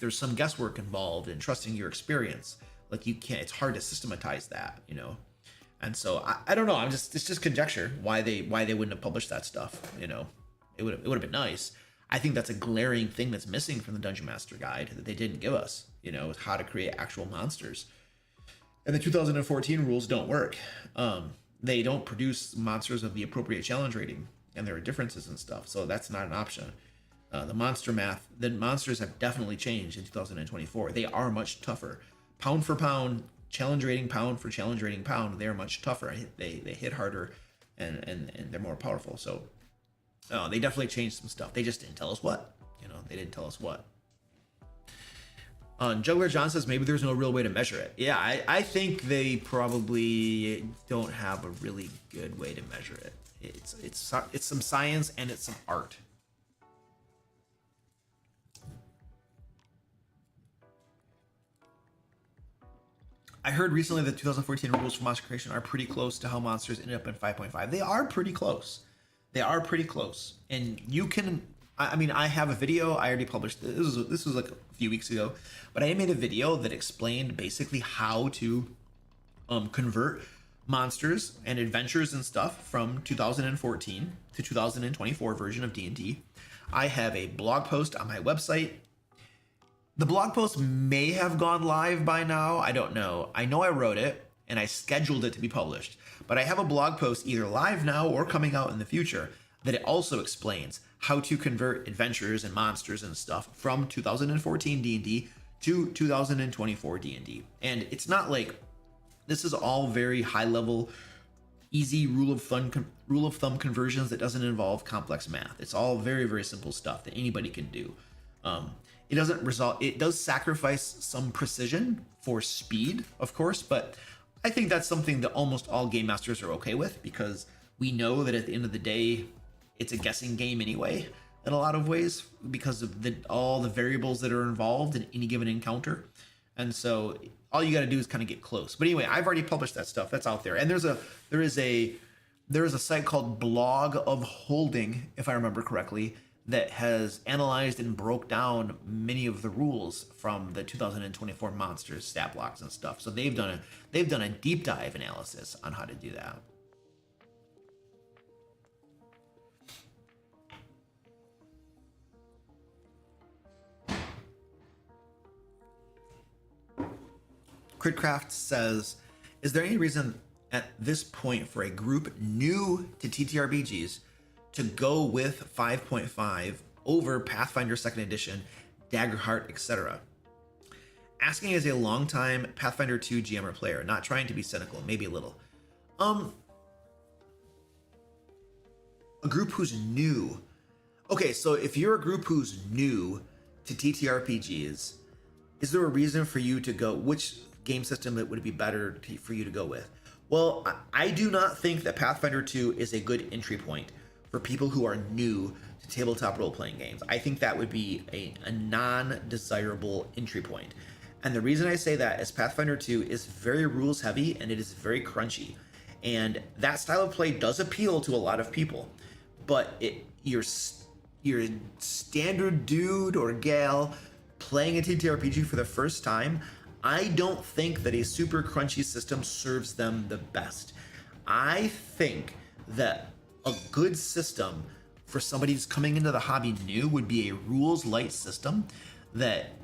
some guesswork involved in trusting your experience, like you can't, it's hard to systematize that, you know? And so I don't know. It's just conjecture why they wouldn't have published that stuff, you know? It would have been nice. I think that's a glaring thing that's missing from the Dungeon Master Guide that they didn't give us, you know, how to create actual monsters. And the 2014 rules don't work. they don't produce monsters of the appropriate challenge rating, and there are differences and stuff. So that's not an option. The monsters have definitely changed in 2024. They are much tougher. Pound for pound, challenge rating pound for challenge rating pound, they're much tougher. They hit harder, and they're more powerful. So they definitely changed some stuff. They just didn't tell us what. They didn't tell us what. Juggler John says maybe there's no real way to measure it. Yeah, I think they probably don't have a really good way to measure it. It's some science and it's some art. I heard recently that 2014 rules for monster creation are pretty close to how monsters ended up in 5.5. They are pretty close. They are pretty close. And you can, I mean, I have a video I already published. This was like a few weeks ago, but I made a video that explained basically how to convert monsters and adventures and stuff from 2014 to 2024 version of D&D. I have a blog post on my website. The blog post may have gone live by now. I don't know. I know I wrote it and I scheduled it to be published, but I have a blog post either live now or coming out in the future that it also explains how to convert adventures and monsters and stuff from 2014 D&D to 2024 D&D. And it's not like this is all very high level, easy rule of thumb conversions that doesn't involve complex math. It's all very, very simple stuff that anybody can do. It does sacrifice some precision for speed, of course, but I think that's something that almost all game masters are okay with, because we know that at the end of the day, it's a guessing game anyway, in a lot of ways, because of all the variables that are involved in any given encounter. And so all you got to do is kind of get close. But anyway, I've already published that stuff. That's out there. And there is a site called Blog of Holding, if I remember correctly, that has analyzed and broke down many of the rules from the 2024 monsters, stat blocks, and stuff. So they've done a deep dive analysis on how to do that. Critcraft says, is there any reason at this point for a group new to TTRPGs to go with 5.5 over Pathfinder 2nd Edition, Daggerheart, etc.? Asking as a longtime Pathfinder 2 GM or player, not trying to be cynical, maybe a little. A group who's new. Okay, so if you're a group who's new to TTRPGs, is there a reason for you to go, which game system that would be better for you to go with? Well, I do not think that Pathfinder 2 is a good entry point for people who are new to tabletop role-playing games. I think that would be a non-desirable entry point. And the reason I say that is Pathfinder 2 is very rules heavy and it is very crunchy. And that style of play does appeal to a lot of people. But your standard dude or gal playing a TTRPG for the first time, I don't think that a super crunchy system serves them the best. I think that a good system for somebody who's coming into the hobby new would be a rules light system that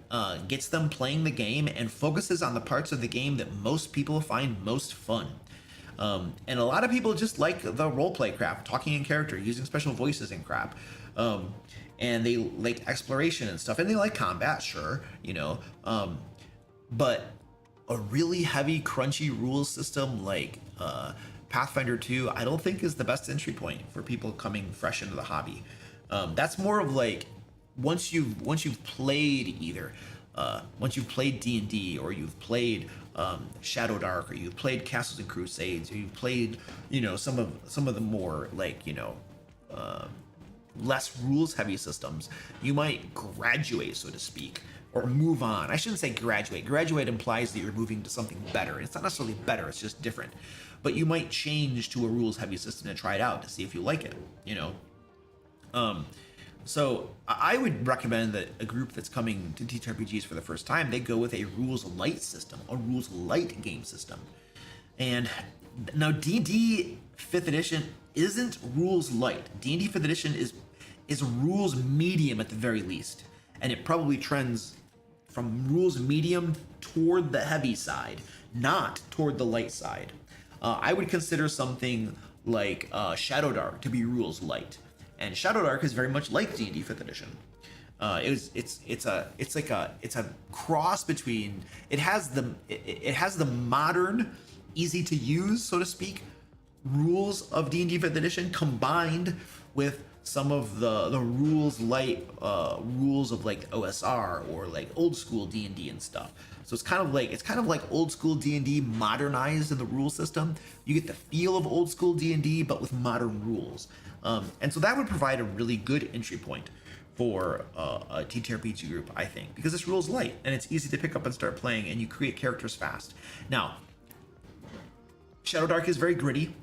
gets them playing the game and focuses on the parts of the game that most people find most fun. And a lot of people just like the roleplay crap, talking in character, using special voices and crap. And they like exploration and stuff, and they like combat, sure, but a really heavy, crunchy rules system like Pathfinder 2, I don't think is the best entry point for people coming fresh into the hobby. That's more of like once you've played once you've played D&D, or you've played Shadow Dark, or you've played Castles and Crusades, or you've played some of the more like less rules heavy systems, you might graduate, so to speak, or move on. I shouldn't say graduate. Graduate implies that you're moving to something better. It's not necessarily better, it's just different. But you might change to a rules heavy system and try it out to see if you like it, So I would recommend that a group that's coming to TTRPGs for the first time, they go with a rules light system, a rules light game system. And now D&D 5th edition isn't rules light. D&D 5th edition is rules medium at the very least. And it probably trends from rules medium toward the heavy side, not toward the light side. I would consider something like Shadow Dark to be rules light, and Shadow Dark is very much like D&D 5th edition. It's a cross between, it has the modern, easy to use, so to speak, rules of D&D 5th edition combined with some of the rules light rules of like OSR or like old school D&D and stuff. So it's kind of like old school D&D modernized in the rule system. You get the feel of old school D&D but with modern rules. And so that would provide a really good entry point for a TTRPG group, I think, because this rule's light and it's easy to pick up and start playing, and you create characters fast. Now, Shadow Dark is very gritty.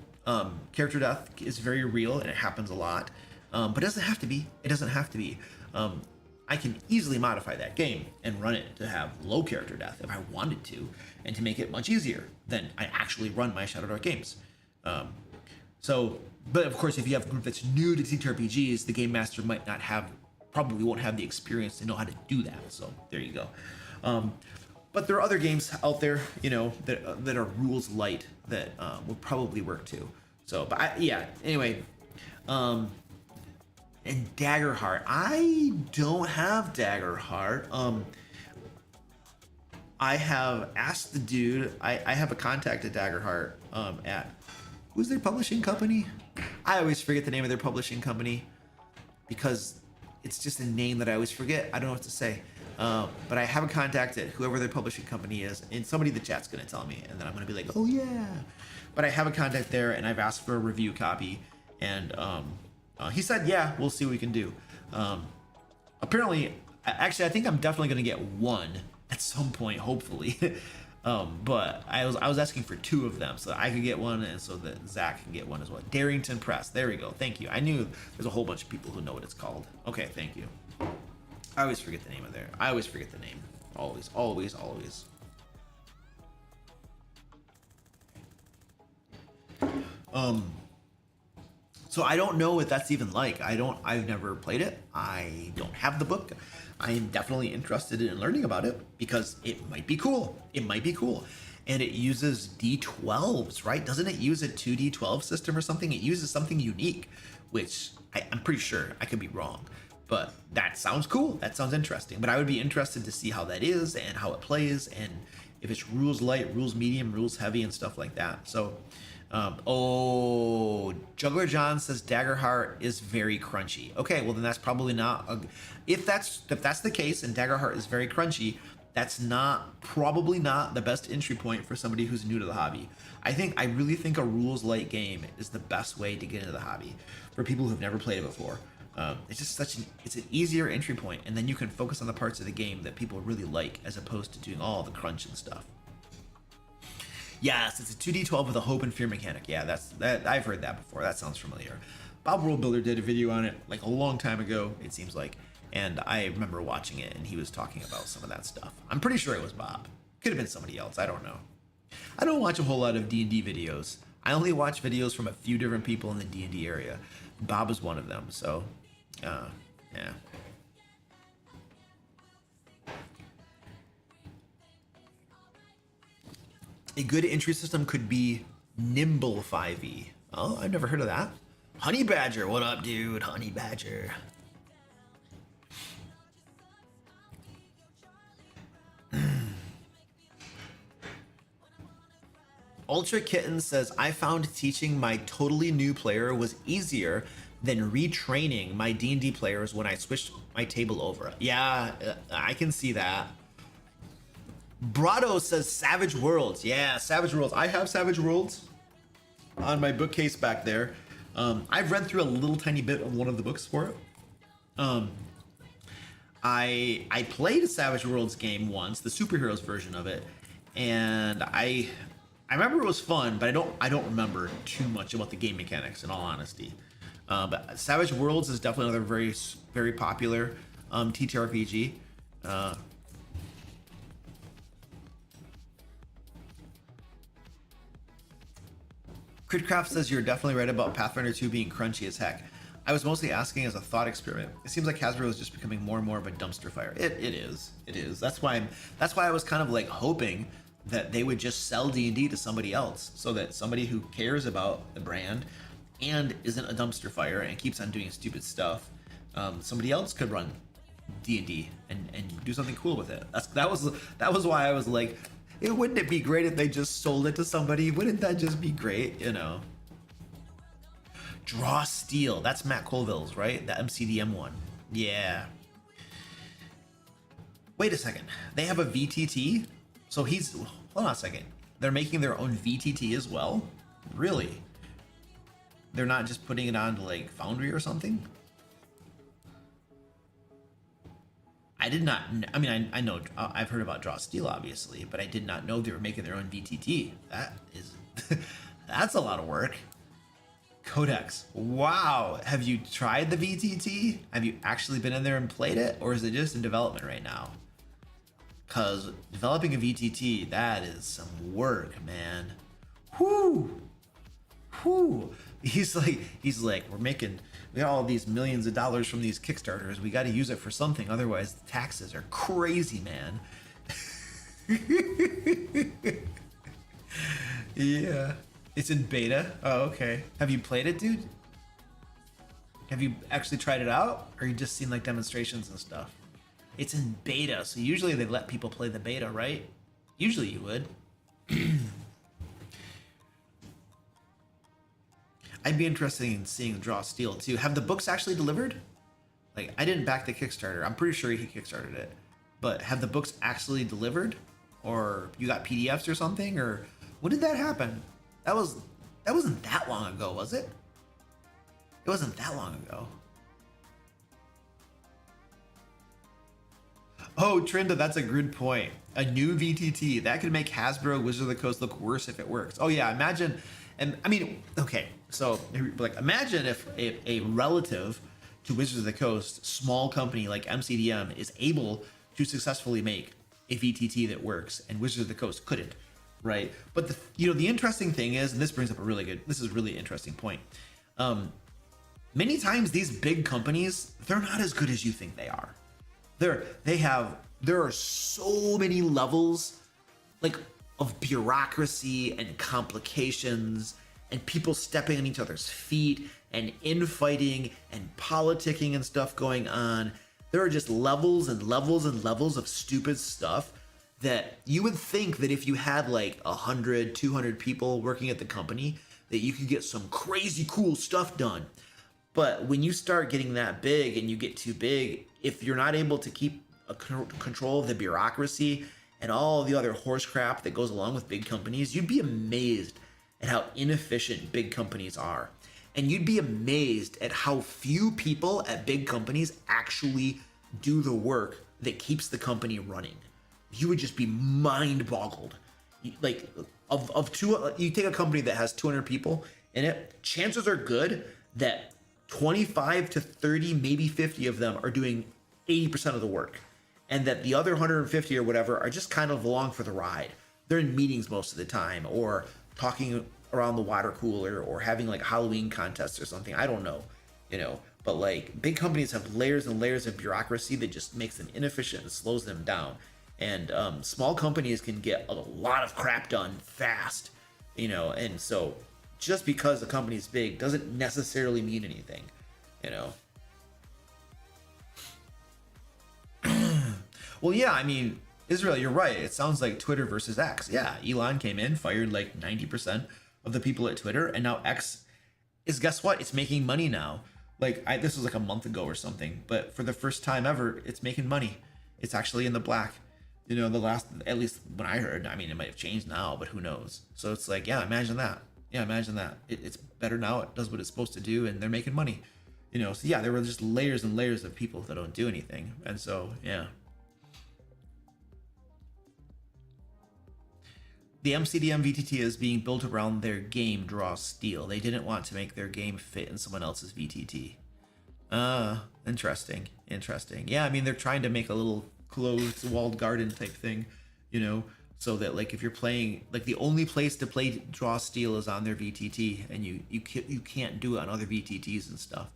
Character death is very real and it happens a lot, but it doesn't have to be. It doesn't have to be. I can easily modify that game and run it to have low character death if I wanted to, and to make it much easier than I actually run my Shadow Dark games. But of course, if you have a group that's new to TTRPGs, the game master probably won't have the experience to know how to do that. So there you go. But there are other games out there, that are rules light that will probably work too. So, anyway. And Daggerheart, I don't have Daggerheart. I have asked the dude. I have a contact at Daggerheart. At who's their publishing company? I always forget the name of their publishing company because it's just a name that I always forget. I don't know what to say. But I have a contact at whoever their publishing company is, and somebody in the chat's gonna tell me, and then I'm gonna be like, oh yeah. But I have a contact there, and I've asked for a review copy, and he said, yeah, we'll see what we can do. Apparently, actually, I think I'm definitely gonna get one at some point, hopefully. But I was asking for 2 of them so that I could get one, and so that Zach can get one as well. Darrington Press. There we go. Thank you. I knew there's a whole bunch of people who know what it's called. Okay, thank you. I always forget the name of there. I always forget the name. Always, always, always. So I don't know what that's even like. I've never played it. I don't have the book. I am definitely interested in learning about it because it might be cool. It might be cool. And it uses D12s, right? Doesn't it use a 2D12 system or something? It uses something unique, which I'm pretty sure. I could be wrong. But that sounds cool. That sounds interesting. But I would be interested to see how that is and how it plays, and if it's rules light, rules medium, rules heavy, and stuff like that. So, Juggler John says Daggerheart is very crunchy. Okay, well then that's probably not if that's the case and Daggerheart is very crunchy, that's probably not the best entry point for somebody who's new to the hobby. I really think a rules light game is the best way to get into the hobby for people who've never played it before. It's just it's an easier entry point, and then you can focus on the parts of the game that people really like as opposed to doing all the crunch and stuff. Yes, it's a 2D12 with a hope and fear mechanic. Yeah, that I've heard that before. That sounds familiar. Bob World Builder did a video on it like a long time ago, it seems like, and I remember watching it, and he was talking about some of that stuff. I'm pretty sure it was Bob. Could have been somebody else. I don't know. I don't watch a whole lot of D&D videos. I only watch videos from a few different people in the D&D area. Bob is one of them, so yeah. A good entry system could be Nimble 5e. Oh, I've never heard of that. Honey Badger, what up, dude? Honey Badger. Ultra Kitten says, I found teaching my totally new player was easier than retraining my D&D players when I switched my table over. Yeah, I can see that. Brado says Savage Worlds. Yeah, Savage Worlds. I have Savage Worlds on my bookcase back there. I've read through a little tiny bit of one of the books for it. I played a Savage Worlds game once, the superheroes version of it, and I remember it was fun, but I don't remember too much about the game mechanics, in all honesty. But Savage Worlds is definitely another very, very popular TTRPG. Critcraft says you're definitely right about Pathfinder 2 being crunchy as heck. I was mostly asking as a thought experiment. It seems like Hasbro is just becoming more and more of a dumpster fire. It is. That's why I was kind of like hoping that they would just sell D&D to somebody else, so that somebody who cares about the brand and isn't a dumpster fire and keeps on doing stupid stuff, somebody else could run D&D and do something cool with it. That was why I was like, wouldn't it be great if they just sold it to somebody? Wouldn't that just be great, you know? Draw Steel, that's Matt Colville's, right? The MCDM one. Yeah. Wait a second, they have a VTT? So hold on a second. They're making their own VTT as well? Really? They're not just putting it on to like Foundry or something? I did not, I mean, I know, I've heard about Draw Steel obviously, but I did not know they were making their own VTT. That is, that's a lot of work. Codex, wow. Have you tried the VTT? Have you actually been in there and played it? Or is it just in development right now? Because developing a VTT, that is some work, man. Whoo! Whoo! He's like, we got all these millions of dollars from these Kickstarters. We got to use it for something. Otherwise, the taxes are crazy, man. Yeah. It's in beta? Oh, okay. Have you played it, dude? Have you actually tried it out? Or you just seen like demonstrations and stuff? It's in beta, so usually they let people play the beta, right? Usually you would. I'd be interested in seeing Draw Steel too. Have the books actually delivered? Like, I didn't back the Kickstarter. I'm pretty sure he kickstarted it. But have the books actually delivered? Or you got PDFs or something? Or when did that happen? That wasn't that long ago, was it? It wasn't that long ago. Oh, Trinda, that's a good point. A new VTT that could make Hasbro Wizard of the Coast look worse if it works. Oh yeah, imagine, and I mean, okay, so like imagine if a relative to Wizards of the Coast, small company like MCDM, is able to successfully make a VTT that works, and Wizards of the Coast couldn't, right? But the interesting thing is, and this brings up this is a really interesting point. Many times these big companies, they're not as good as you think they are. There are so many levels like of bureaucracy and complications and people stepping on each other's feet and infighting and politicking and stuff going on. There are just levels and levels and levels of stupid stuff that you would think that if you had like 100, 200 people working at the company, that you could get some crazy cool stuff done. But when you start getting that big and you get too big, if you're not able to keep control of the bureaucracy and all the other horse crap that goes along with big companies, you'd be amazed at how inefficient big companies are. And you'd be amazed at how few people at big companies actually do the work that keeps the company running. You would just be mind boggled. Like you take a company that has 200 people in it, chances are good that 25 to 30, maybe 50 of them are doing 80% of the work. And that the other 150 or whatever are just kind of along for the ride. They're in meetings most of the time, or talking around the water cooler, or having like Halloween contests or something. I don't know, but like big companies have layers and layers of bureaucracy that just makes them inefficient and slows them down. And small companies can get a lot of crap done fast, and so just because a company's big doesn't necessarily mean anything, Well, yeah, I mean, Israel, you're right. It sounds like Twitter versus X. Yeah, Elon came in, fired like 90% of the people at Twitter, and now X is, guess what? It's making money now. Like, this was like a month ago or something, but for the first time ever, it's making money. It's actually in the black. At least when I heard, I mean, it might have changed now, but who knows? So it's like, yeah, imagine that. Yeah, imagine that. It's better now. It does what it's supposed to do, and they're making money. So yeah, there were just layers and layers of people that don't do anything. And so, yeah. The MCDM VTT is being built around their game Draw Steel. They didn't want to make their game fit in someone else's VTT. Interesting. Yeah, I mean, they're trying to make a little closed walled garden type thing, so that like if you're playing, like the only place to play Draw Steel is on their VTT, and you can't do it on other VTTs and stuff.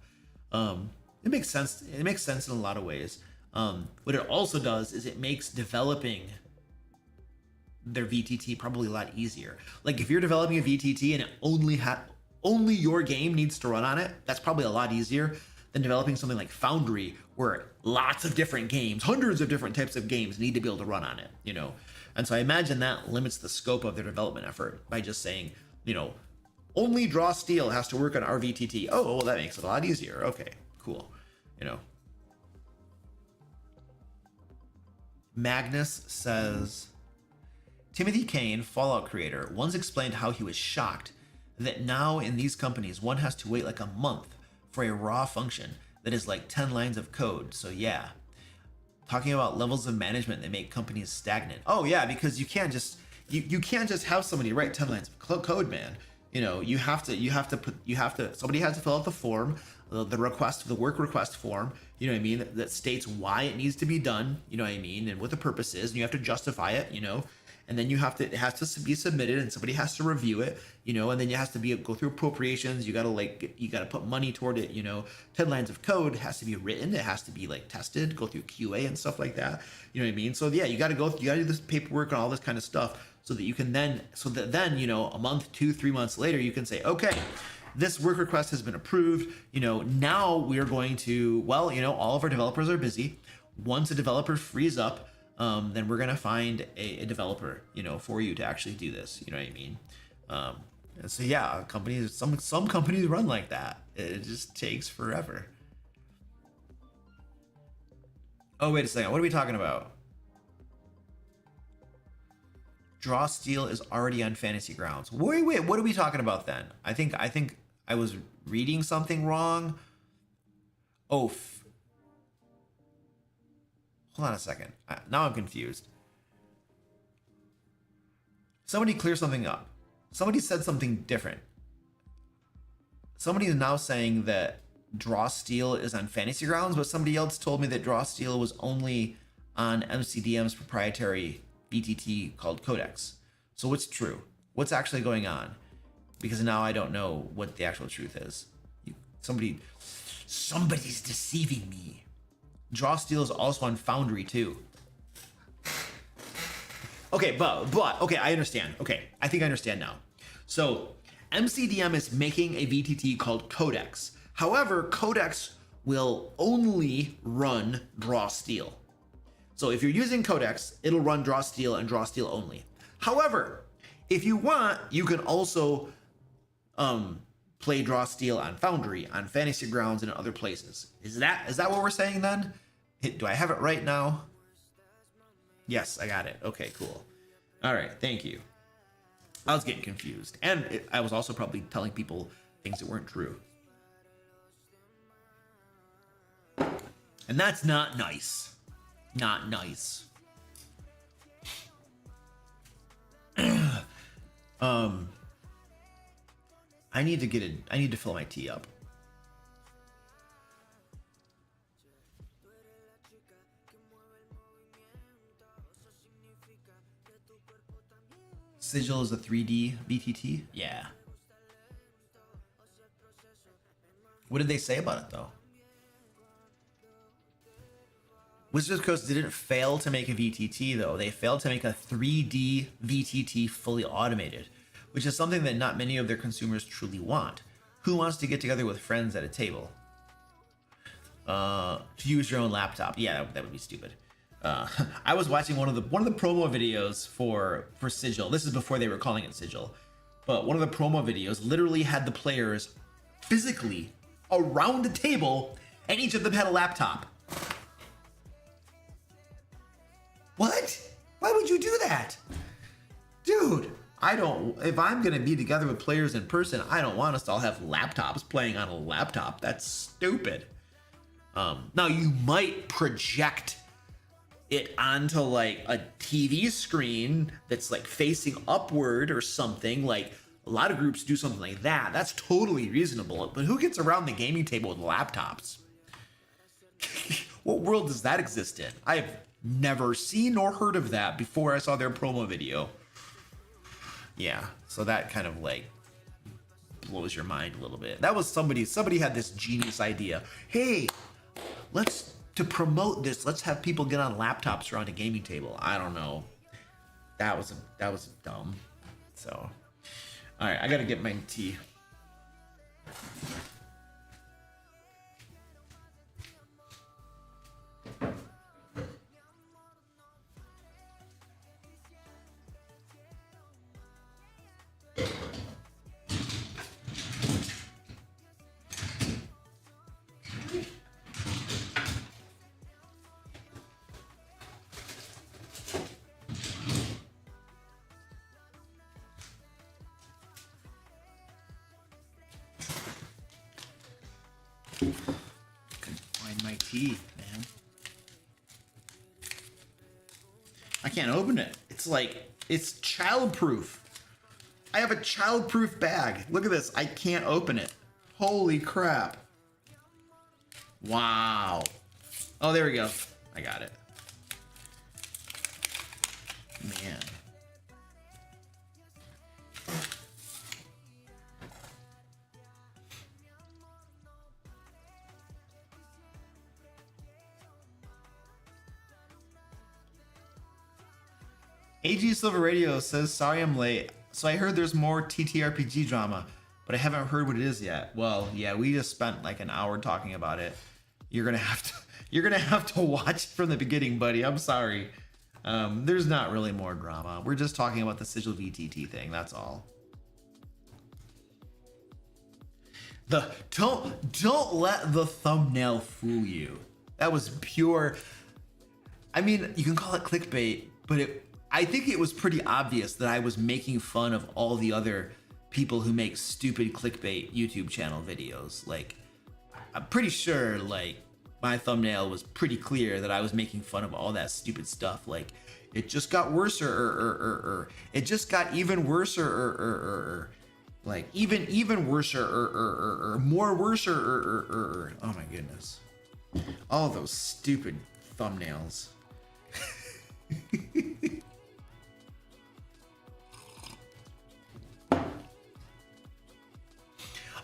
It makes sense. It makes sense in a lot of ways. What it also does is it makes developing their VTT probably a lot easier. Like if you're developing a VTT and it only your game needs to run on it, that's probably a lot easier than developing something like Foundry, where lots of different games, hundreds of different types of games need to be able to run on it, you know? And so I imagine that limits the scope of their development effort by just saying, you know, only Draw Steel has to work on our VTT. Oh, well, that makes it a lot easier. Okay, cool. You know. Magnus says, Timothy Kane, Fallout creator, once explained how he was shocked that now in these companies, one has to wait like a month for a raw function that is like 10 lines of code. So yeah, talking about levels of management that make companies stagnant. Oh yeah, because you can't just have somebody write 10 lines of code, man. You know, somebody has to fill out the form, the work request form, you know what I mean, that states why it needs to be done, you know what I mean, and what the purpose is, and you have to justify it, you know, and then it has to be submitted, and somebody has to review it, you know, and then it has to go through appropriations. You gotta put money toward it, you know. 10 lines of code has to be written, it has to be like tested, go through QA and stuff like that, you know what I mean. So yeah, you gotta do this paperwork and all this kind of stuff, so that then you know, a month, 2-3 months later, you can say, okay, this work request has been approved, you know, now we are going to, well, you know, all of our developers are busy. Once a developer frees up, then we're gonna find a developer, you know, for you to actually do this, you know what I mean. And so yeah, some companies run like that. It just takes forever. Oh, wait a second, what are we talking about? Draw Steel is already on Fantasy Grounds. Wait, what are we talking about then? I think I was reading something wrong. Oh, hold on a second. Now I'm confused. Somebody clear something up. Somebody said something different. Somebody is now saying that Draw Steel is on Fantasy Grounds, but somebody else told me that Draw Steel was only on MCDM's proprietary VTT called Codex. So what's true? What's actually going on? Because now I don't know what the actual truth is. Somebody's deceiving me. Draw Steel is also on Foundry too. Okay, but okay, I understand. Okay, I think I understand now. So MCDM is making a VTT called Codex. However, Codex will only run Draw Steel. So if you're using Codex, it'll run Draw Steel and Draw Steel only. However, if you want, you can also play Draw Steel on Foundry, on Fantasy Grounds, and other places. Is that what we're saying then? Do I have it right now? Yes, I got it. Okay, cool. All right, thank you. I was getting confused. And I was also probably telling people things that weren't true. And that's not nice. Not nice. I need to fill my tea up. Sigil is a 3D VTT? Yeah. What did they say about it though? Wizards Coast didn't fail to make a VTT though. They failed to make a 3D VTT fully automated, which is something that not many of their consumers truly want. Who wants to get together with friends at a table? To use your own laptop. Yeah, that would be stupid. I was watching one of the promo videos for Sigil. This is before they were calling it Sigil. But one of the promo videos literally had the players physically around a table, and each of them had a laptop. What? Why would you do that? Dude, if I'm gonna be together with players in person, I don't want us to all have laptops playing on a laptop. That's stupid. Now you might project it onto like a TV screen that's like facing upward or something. Like a lot of groups do something like that. That's totally reasonable. But who gets around the gaming table with laptops? What world does that exist in? I've never seen or heard of that before I saw their promo video. Yeah, so that kind of like blows your mind a little bit. That was somebody had this genius idea. Hey, to promote this, let's have people get on laptops around a gaming table. I don't know. That was dumb. So, all right, I gotta get my tea. Man, I can't open it. It's like, it's childproof. I have a childproof bag. Look at this. I can't open it. Holy crap. Wow. Oh, there we go. I got it. Man. AG Silver Radio says, sorry I'm late. So I heard there's more TTRPG drama, but I haven't heard what it is yet. Well, yeah, we just spent like an hour talking about it. You're gonna have to watch from the beginning, buddy. I'm sorry. There's not really more drama. We're just talking about the Sigil VTT thing, that's all. Don't let the thumbnail fool you. That was pure. I mean, you can call it clickbait, but I think it was pretty obvious that I was making fun of all the other people who make stupid clickbait YouTube channel videos. Like, I'm pretty sure like my thumbnail was pretty clear that I was making fun of all that stupid stuff. Like, it just got worse it just got even worse like even worse more worse oh my goodness. All those stupid thumbnails.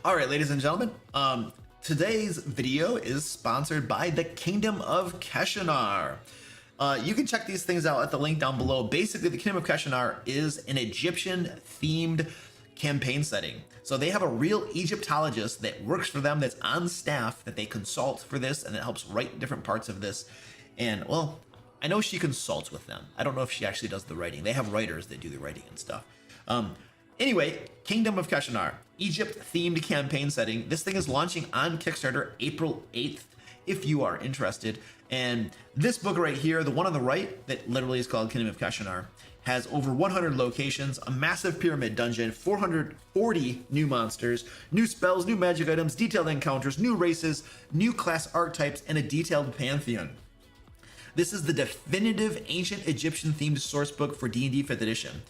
All right, ladies and gentlemen, today's video is sponsored by the Kingdom of Keshanar. You can check these things out at the link down below. Basically, the Kingdom of Keshanar is an Egyptian-themed campaign setting. So they have a real Egyptologist that works for them, that's on staff, that they consult for this, and that helps write different parts of this. And, well, I know she consults with them. I don't know if she actually does the writing. They have writers that do the writing and stuff. Anyway, Kingdom of Keshanar, Egypt-themed campaign setting. This thing is launching on Kickstarter April 8th, if you are interested. And this book right here, the one on the right, that literally is called Kingdom of Keshanar, has over 100 locations, a massive pyramid dungeon, 440 new monsters, new spells, new magic items, detailed encounters, new races, new class archetypes, and a detailed pantheon. This is the definitive ancient Egyptian-themed source book for D&D 5th edition.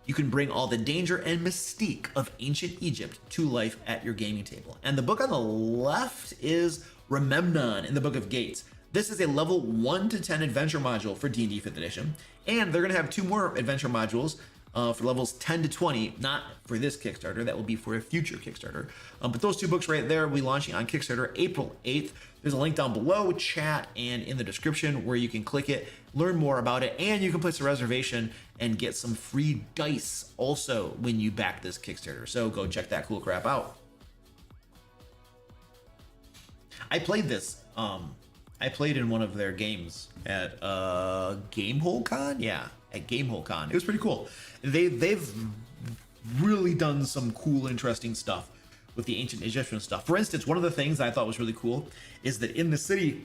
You can bring all the danger and mystique of ancient Egypt to life at your gaming table. And the book on the left is Rememnon in the Book of Gates. This is a level 1 to 10 adventure module for D&D 5th edition. And they're going to have 2 more adventure modules for levels 10 to 20, not for this Kickstarter, that will be for a future Kickstarter. But those 2 books right there will be launching on Kickstarter April 8th. There's a link down below, chat, and in the description where you can click it, learn more about it, and you can place a reservation and get some free dice also when you back this Kickstarter. So go check that cool crap out. I played this. I played in one of their games at Gamehole Con. Yeah, at Gamehole Con. It was pretty cool. They've really done some cool, interesting stuff with the ancient Egyptian stuff. For instance, one of the things I thought was really cool is that in the city,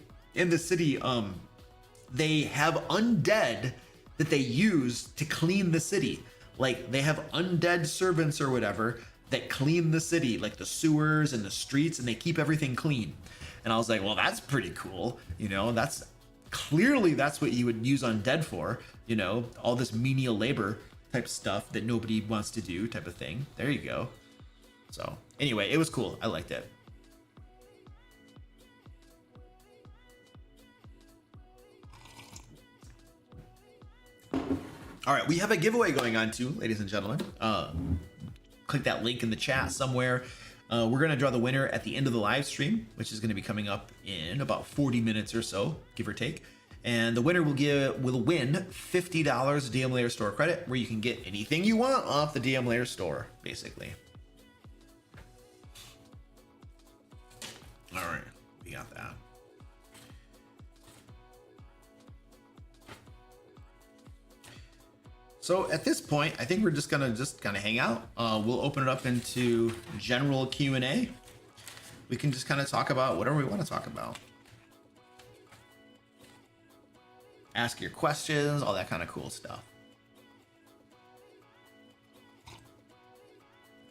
they have undead that they use to clean the city. Like, they have undead servants or whatever that clean the city, like the sewers and the streets, and they keep everything clean. And I was like, well, that's pretty cool. You know, that's clearly that's what you would use undead for, you know, all this menial labor type stuff that nobody wants to do type of thing. There you go. So anyway, it was cool. I liked it. All right, we have a giveaway going on too, ladies and gentlemen. Click that link in the chat somewhere. We're gonna draw the winner at the end of the live stream, which is gonna be coming up in about 40 minutes or so, give or take. And the winner will win $50 DM Lair store credit, where you can get anything you want off the DM Lair store, basically. All right, we got that. So at this point, I think we're just gonna kind of hang out. We'll open it up into general Q&A. We can just kind of talk about whatever we want to talk about. Ask your questions, all that kind of cool stuff.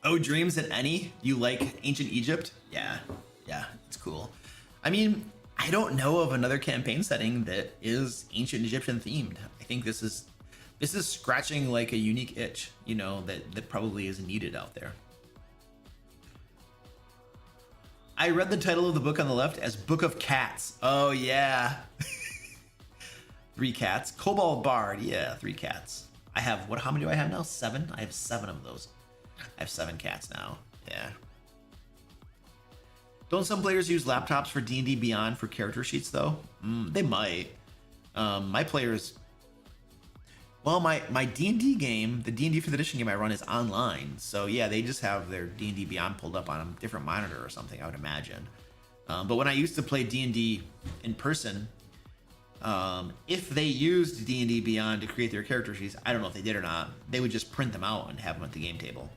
Oh, Dreams and Any? You like Ancient Egypt? Yeah, it's cool. I mean, I don't know of another campaign setting that is Ancient Egyptian themed. I think this is scratching like a unique itch, you know, that probably is needed out there. I read the title of the book on the left as Book of Cats. Oh yeah. 3 cats. Cobalt Bard, yeah, 3 cats. I have, how many do I have now? 7? I have 7 of those. I have 7 cats now, yeah. Don't some players use laptops for D&D Beyond for character sheets though? They might. My players, well, my D&D game, the D&D 5th edition game I run is online. So yeah, they just have their D&D Beyond pulled up on a different monitor or something, I would imagine. But when I used to play D&D in person, if they used D&D Beyond to create their character sheets, I don't know if they did or not, they would just print them out and have them at the game table.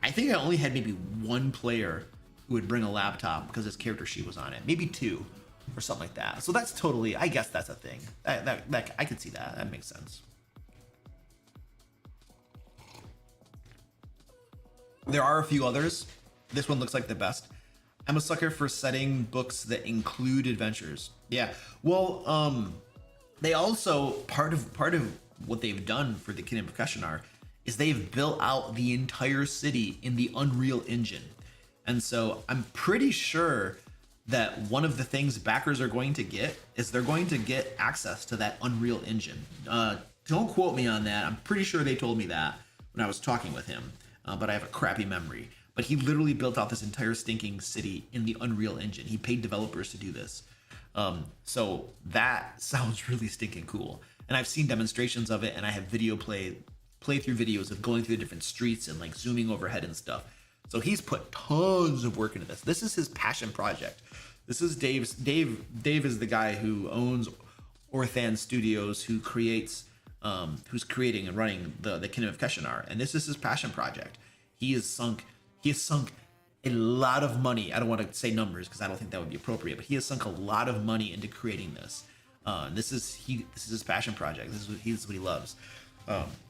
I think I only had maybe 1 player who would bring a laptop because his character sheet was on it. Maybe 2 or something like that. So that's totally, I guess that's a thing. That I could see that. That makes sense. There are a few others. This one looks like the best. I'm a sucker for setting books that include adventures. Yeah. Well, they also part of what they've done for the Kingdom of Kashanar is they've built out the entire city in the Unreal Engine. And so I'm pretty sure that one of the things backers are going to get is they're going to get access to that Unreal Engine. Don't quote me on that. I'm pretty sure they told me that when I was talking with him, but I have a crappy memory. But he literally built out this entire stinking city in the Unreal Engine. He paid developers to do this. So that sounds really stinking cool. And I've seen demonstrations of it, and I have playthrough videos of going through the different streets and like zooming overhead and stuff. So he's put tons of work into this. This is his passion project. This is Dave is the guy who owns Orthan Studios, who's creating and running the Kingdom of Kashanar, and this is his passion project. He has sunk a lot of money. I don't want to say numbers because I don't think that would be appropriate, but he has sunk a lot of money into creating this. This is his passion project. This is what he loves.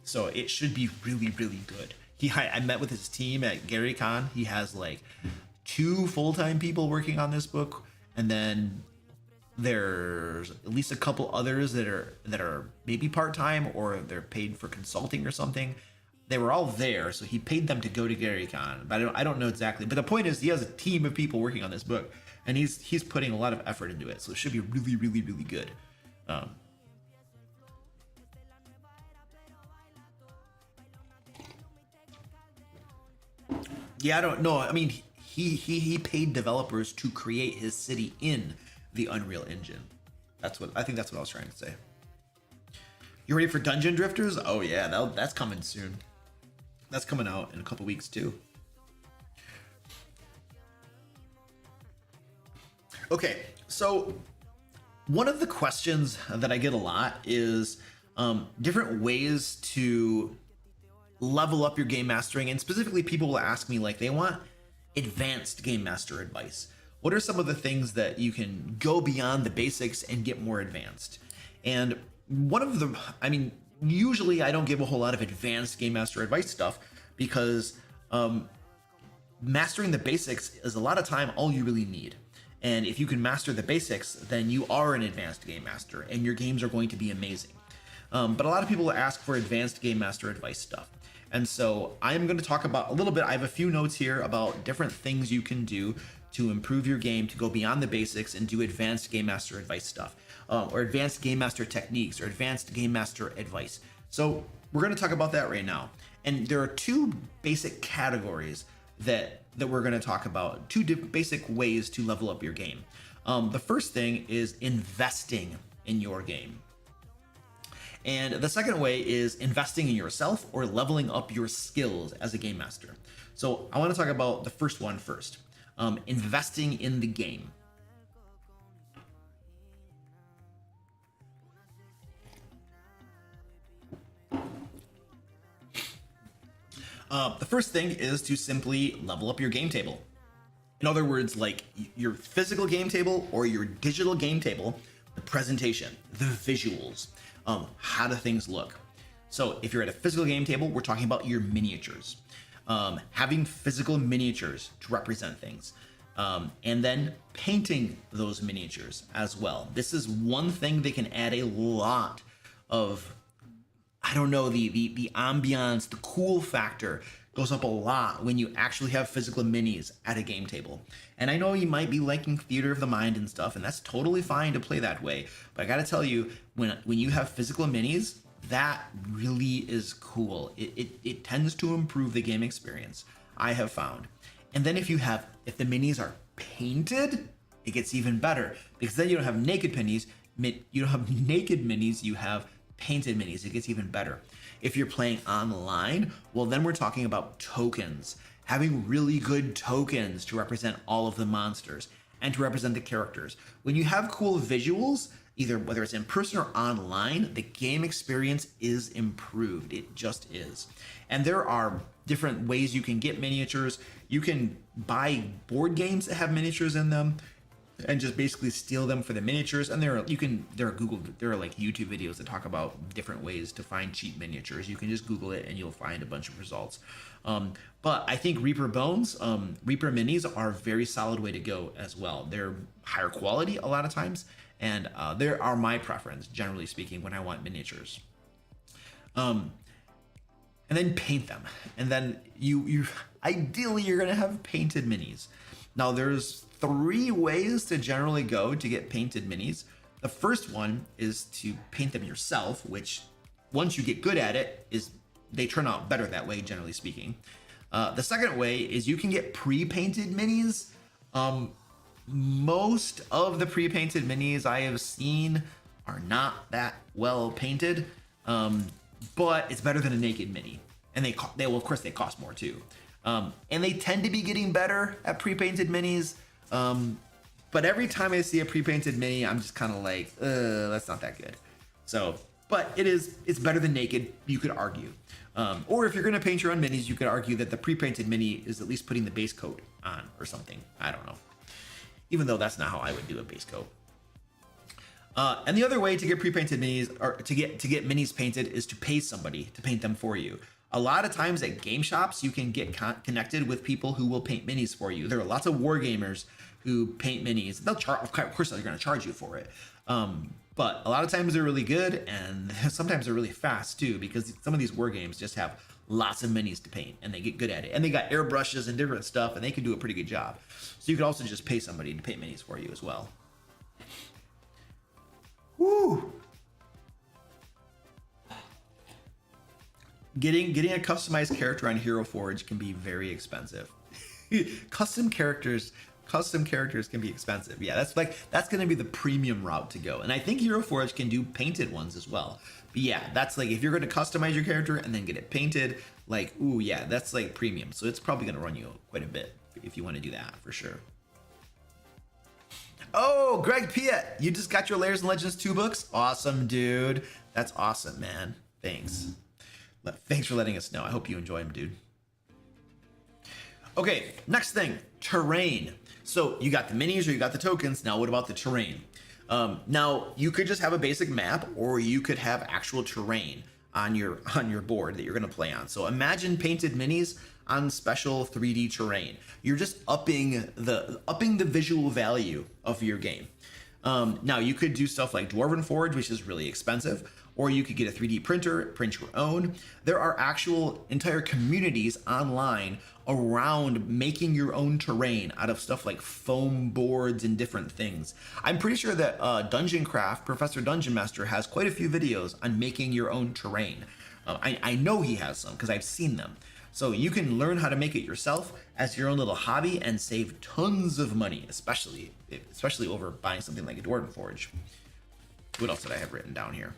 So it should be really, really good. I met with his team at Gamehole Con. He has like 2 full-time people working on this book, and then there's at least a couple others that are maybe part-time or they're paid for consulting or something. They were all there, so he paid them to go to Gamehole Con, but I don't know exactly. But the point is, he has a team of people working on this book, and he's putting a lot of effort into it, so it should be really, really, really good. Yeah, I don't know. I mean, he paid developers to create his city in the Unreal Engine. I think that's what I was trying to say. You ready for Dungeon Drifters? Oh yeah, that's coming soon. That's coming out in a couple weeks too. Okay, so one of the questions that I get a lot is different ways to level up your game mastering, and specifically people will ask me like they want advanced game master advice. What are some of the things that you can go beyond the basics and get more advanced? And usually I don't give a whole lot of advanced game master advice stuff because mastering the basics is a lot of time all you really need. And if you can master the basics, then you are an advanced game master and your games are going to be amazing. But a lot of people ask for advanced game master advice stuff. And so I'm going to talk about a little bit. I have a few notes here about different things you can do to improve your game, to go beyond the basics and do advanced game master advice stuff, or advanced game master techniques, or advanced game master advice. So we're going to talk about that right now. And there are 2 basic categories that we're going to talk about, 2 basic ways to level up your game. The first thing is investing in your game. And the second way is investing in yourself or leveling up your skills as a game master. So I want to talk about the first one first, investing in the game. The first thing is to simply level up your game table. In other words, like your physical game table or your digital game table, the presentation, the visuals, how do things look? So if you're at a physical game table, we're talking about your miniatures. Having physical miniatures to represent things. And then painting those miniatures as well. This is one thing that can add a lot of, I don't know, the ambiance, the cool factor goes up a lot when you actually have physical minis at a game table. And I know you might be liking theater of the mind and stuff, and that's totally fine to play that way. But I gotta tell you, when you have physical minis, that really is cool. It tends to improve the game experience, I have found. And then if the minis are painted, it gets even better, because then you don't have naked minis. You don't have naked minis. You have painted minis. It gets even better. If you're playing online, well, then we're talking about tokens. Having really good tokens to represent all of the monsters and to represent the characters. When you have cool visuals, either whether it's in person or online, the game experience is improved. It just is. And there are different ways you can get miniatures. You can buy board games that have miniatures in them and just basically steal them for the miniatures. And there are like YouTube videos that talk about different ways to find cheap miniatures. You can just Google it and you'll find a bunch of results. But I think Reaper Bones, Reaper minis are a very solid way to go as well. They're higher quality a lot of times, and they are my preference, generally speaking, when I want miniatures. And then paint them. And then ideally you're gonna have painted minis. Now there's 3 ways to generally go to get painted minis. The first one is to paint them yourself, which once you get good at it, they turn out better that way, generally speaking. The second way is you can get pre-painted minis. Most of the pre-painted minis I have seen are not that well painted, but it's better than a naked mini. And of course they cost more too. And they tend to be getting better at pre-painted minis. But every time I see a pre-painted mini, I'm just kind of like, that's not that good. So, but it's better than naked, you could argue. Or if you're going to paint your own minis, you could argue that the pre-painted mini is at least putting the base coat on or something. I don't know. Even though that's not how I would do a base coat. And the other way to get pre-painted minis, or to get minis painted, is to pay somebody to paint them for you. A lot of times at game shops, you can get connected with people who will paint minis for you. There are lots of wargamers who paint minis. Of course, they're going to charge you for it. But a lot of times they're really good, and sometimes they're really fast too, because some of these war games just have lots of minis to paint, and they get good at it. And they got airbrushes and different stuff, and they can do a pretty good job. So you could also just pay somebody to paint minis for you as well. Woo! Getting a customized character on Hero Forge can be very expensive. Custom characters can be expensive. Yeah, that's going to be the premium route to go. And I think Hero Forge can do painted ones as well. But yeah, that's like, if you're going to customize your character and then get it painted, like, ooh, yeah, that's like premium. So it's probably going to run you quite a bit if you want to do that, for sure. Oh, Greg Piet, you just got your Lairs and Legends 2 books? Awesome, dude. That's awesome, man. Thanks. Thanks for letting us know. I hope you enjoy them, dude. Okay, next thing, terrain. So you got the minis or you got the tokens. Now what about the terrain? Now you could just have a basic map, or you could have actual terrain on your board that you're gonna play on. So imagine painted minis on special 3D terrain. You're just upping the visual value of your game. Now you could do stuff like Dwarven Forge, which is really expensive, or you could get a 3D printer, print your own. There are actual entire communities online around making your own terrain out of stuff like foam boards and different things. I'm pretty sure that Dungeon Craft, Professor Dungeon Master, has quite a few videos on making your own terrain. I know he has some because I've seen them. So you can learn how to make it yourself as your own little hobby and save tons of money, especially over buying something like a Dwarven Forge. What else did I have written down here?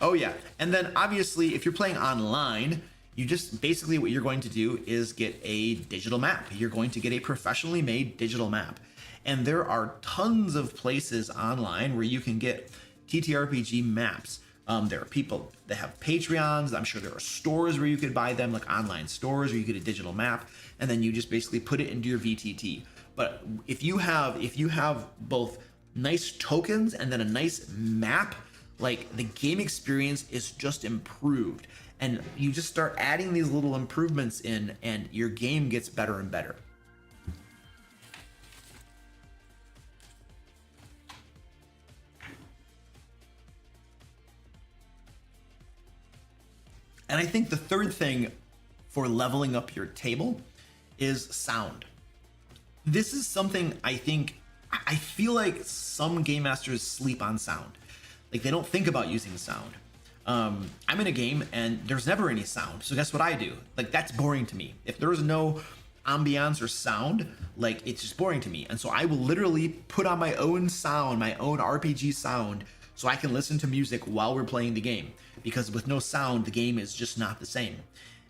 Oh yeah, and then obviously if you're playing online, you just basically what you're going to do is get a digital map. You're going to get a professionally made digital map. And there are tons of places online where you can get TTRPG maps. There are people that have Patreons. I'm sure there are stores where you could buy them, like online stores where you get a digital map, and then you just basically put it into your VTT. But if you have both nice tokens and then a nice map, like the game experience is just improved. And you just start adding these little improvements in, and your game gets better and better. And I think the third thing for leveling up your table is sound. This is something I feel like some game masters sleep on sound. Like they don't think about using sound. I'm in a game and there's never any sound. So guess what I do? Like that's boring to me. If there's no ambiance or sound, like it's just boring to me. And so I will literally put on my own sound, my own RPG sound, so I can listen to music while we're playing the game. Because with no sound, the game is just not the same.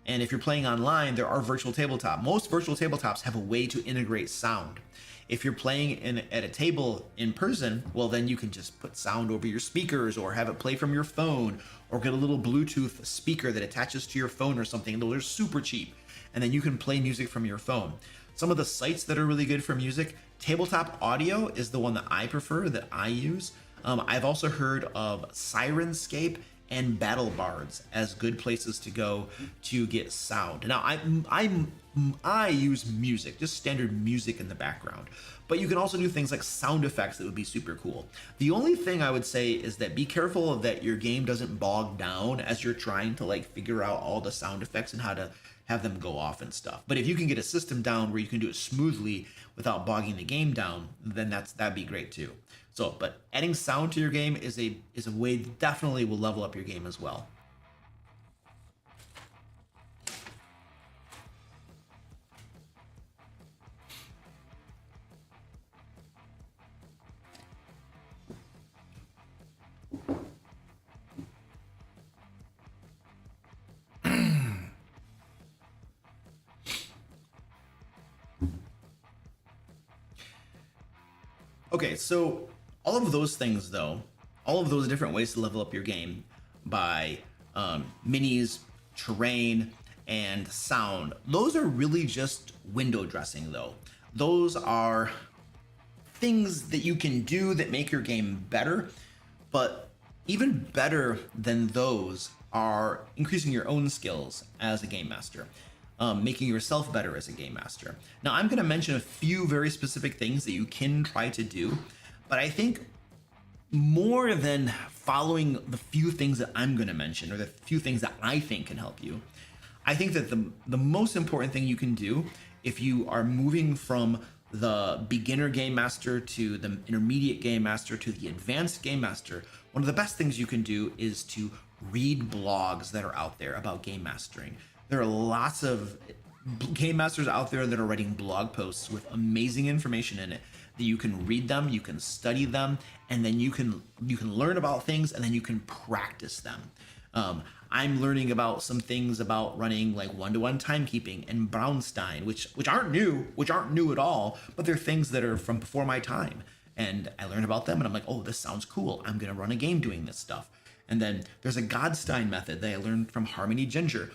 And if you're playing online, there are virtual tabletop. Most virtual tabletops have a way to integrate sound. If you're playing at a table in person, well, then you can just put sound over your speakers or have it play from your phone or get a little Bluetooth speaker that attaches to your phone or something. Those are super cheap. And then you can play music from your phone. Some of the sites that are really good for music, Tabletop Audio is the one that I prefer, that I use. I've also heard of Sirenscape and Battle Bards as good places to go to get sound. Now, I use music, just standard music in the background, but you can also do things like sound effects that would be super cool. The only thing I would say is that be careful that your game doesn't bog down as you're trying to like figure out all the sound effects and how to have them go off and stuff. But if you can get a system down where you can do it smoothly without bogging the game down, then that'd be great too. So, but adding sound to your game is a way that definitely will level up your game as well. Okay, so all of those things though, all of those different ways to level up your game by minis, terrain, and sound, those are really just window dressing though. Those are things that you can do that make your game better, but even better than those are increasing your own skills as a game master. Making yourself better as a game master. Now, I'm going to mention a few very specific things that you can try to do, but I think more than following the few things that I'm going to mention or the few things that I think can help you, I think that the most important thing you can do if you are moving from the beginner game master to the intermediate game master to the advanced game master, one of the best things you can do is to read blogs that are out there about game mastering. There are lots of game masters out there that are writing blog posts with amazing information in it that you can read them, you can study them, and then you can learn about things and then you can practice them. I'm learning about some things about running like one-to-one timekeeping and Brownstein, which aren't new at all, but they're things that are from before my time. And I learn about them and I'm like, oh, this sounds cool. I'm gonna run a game doing this stuff. And then there's a Godstein method that I learned from Harmony Ginger.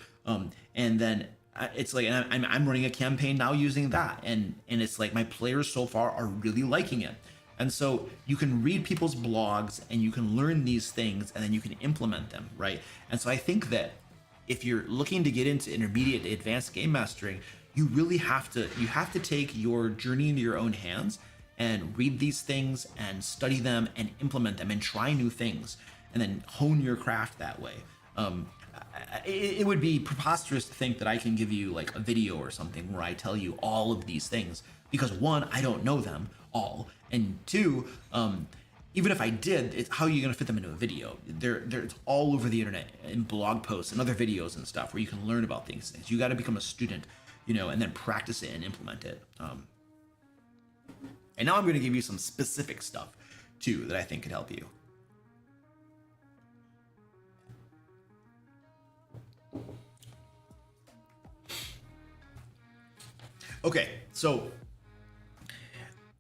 And then it's like, and I'm running a campaign now using that. And it's like my players so far are really liking it. And so you can read people's blogs and you can learn these things and then you can implement them, right? And so I think that if you're looking to get into intermediate to advanced game mastering, you really have to take your journey into your own hands and read these things and study them and implement them and try new things and then hone your craft that way. It would be preposterous to think that I can give you like a video or something where I tell you all of these things because one, I don't know them all, and two, even if I did, it's how are you going to fit them into a video? It's all over the internet in blog posts and other videos and stuff where you can learn about these things. You got to become a student, and then practice it and implement it. And now I'm going to give you some specific stuff too that I think could help you. Okay, so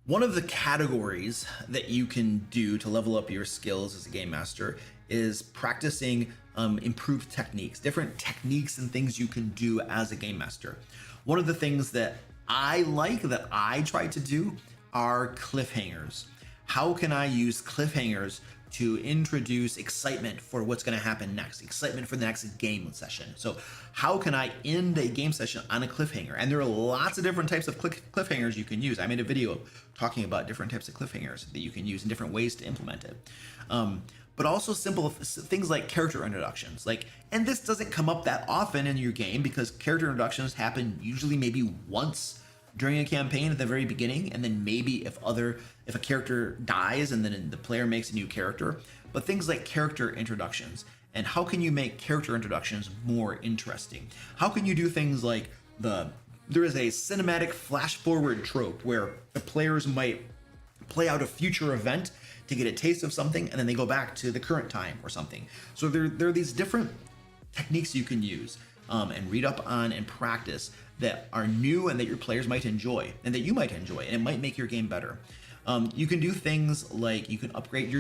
one of the categories that you can do to level up your skills as a game master is practicing improved techniques, different techniques and things you can do as a game master. One of the things that I like, that I try to do, are cliffhangers. How can I use cliffhangers to introduce excitement for what's going to happen next, excitement for the next game session? So how can I end a game session on a cliffhanger? And there are lots of different types of cliffhangers you can use. I made a video talking about different types of cliffhangers that you can use and different ways to implement it. But also simple things like character introductions. And this doesn't come up that often in your game because character introductions happen usually maybe once during a campaign at the very beginning, and then maybe if a character dies and then the player makes a new character. But things like character introductions, and how can you make character introductions more interesting? How can you do things like there is a cinematic flash forward trope where the players might play out a future event to get a taste of something, and then they go back to the current time or something. So there are these different techniques you can use and read up on and practice that are new and that your players might enjoy and that you might enjoy, and it might make your game better. You can do things like you can upgrade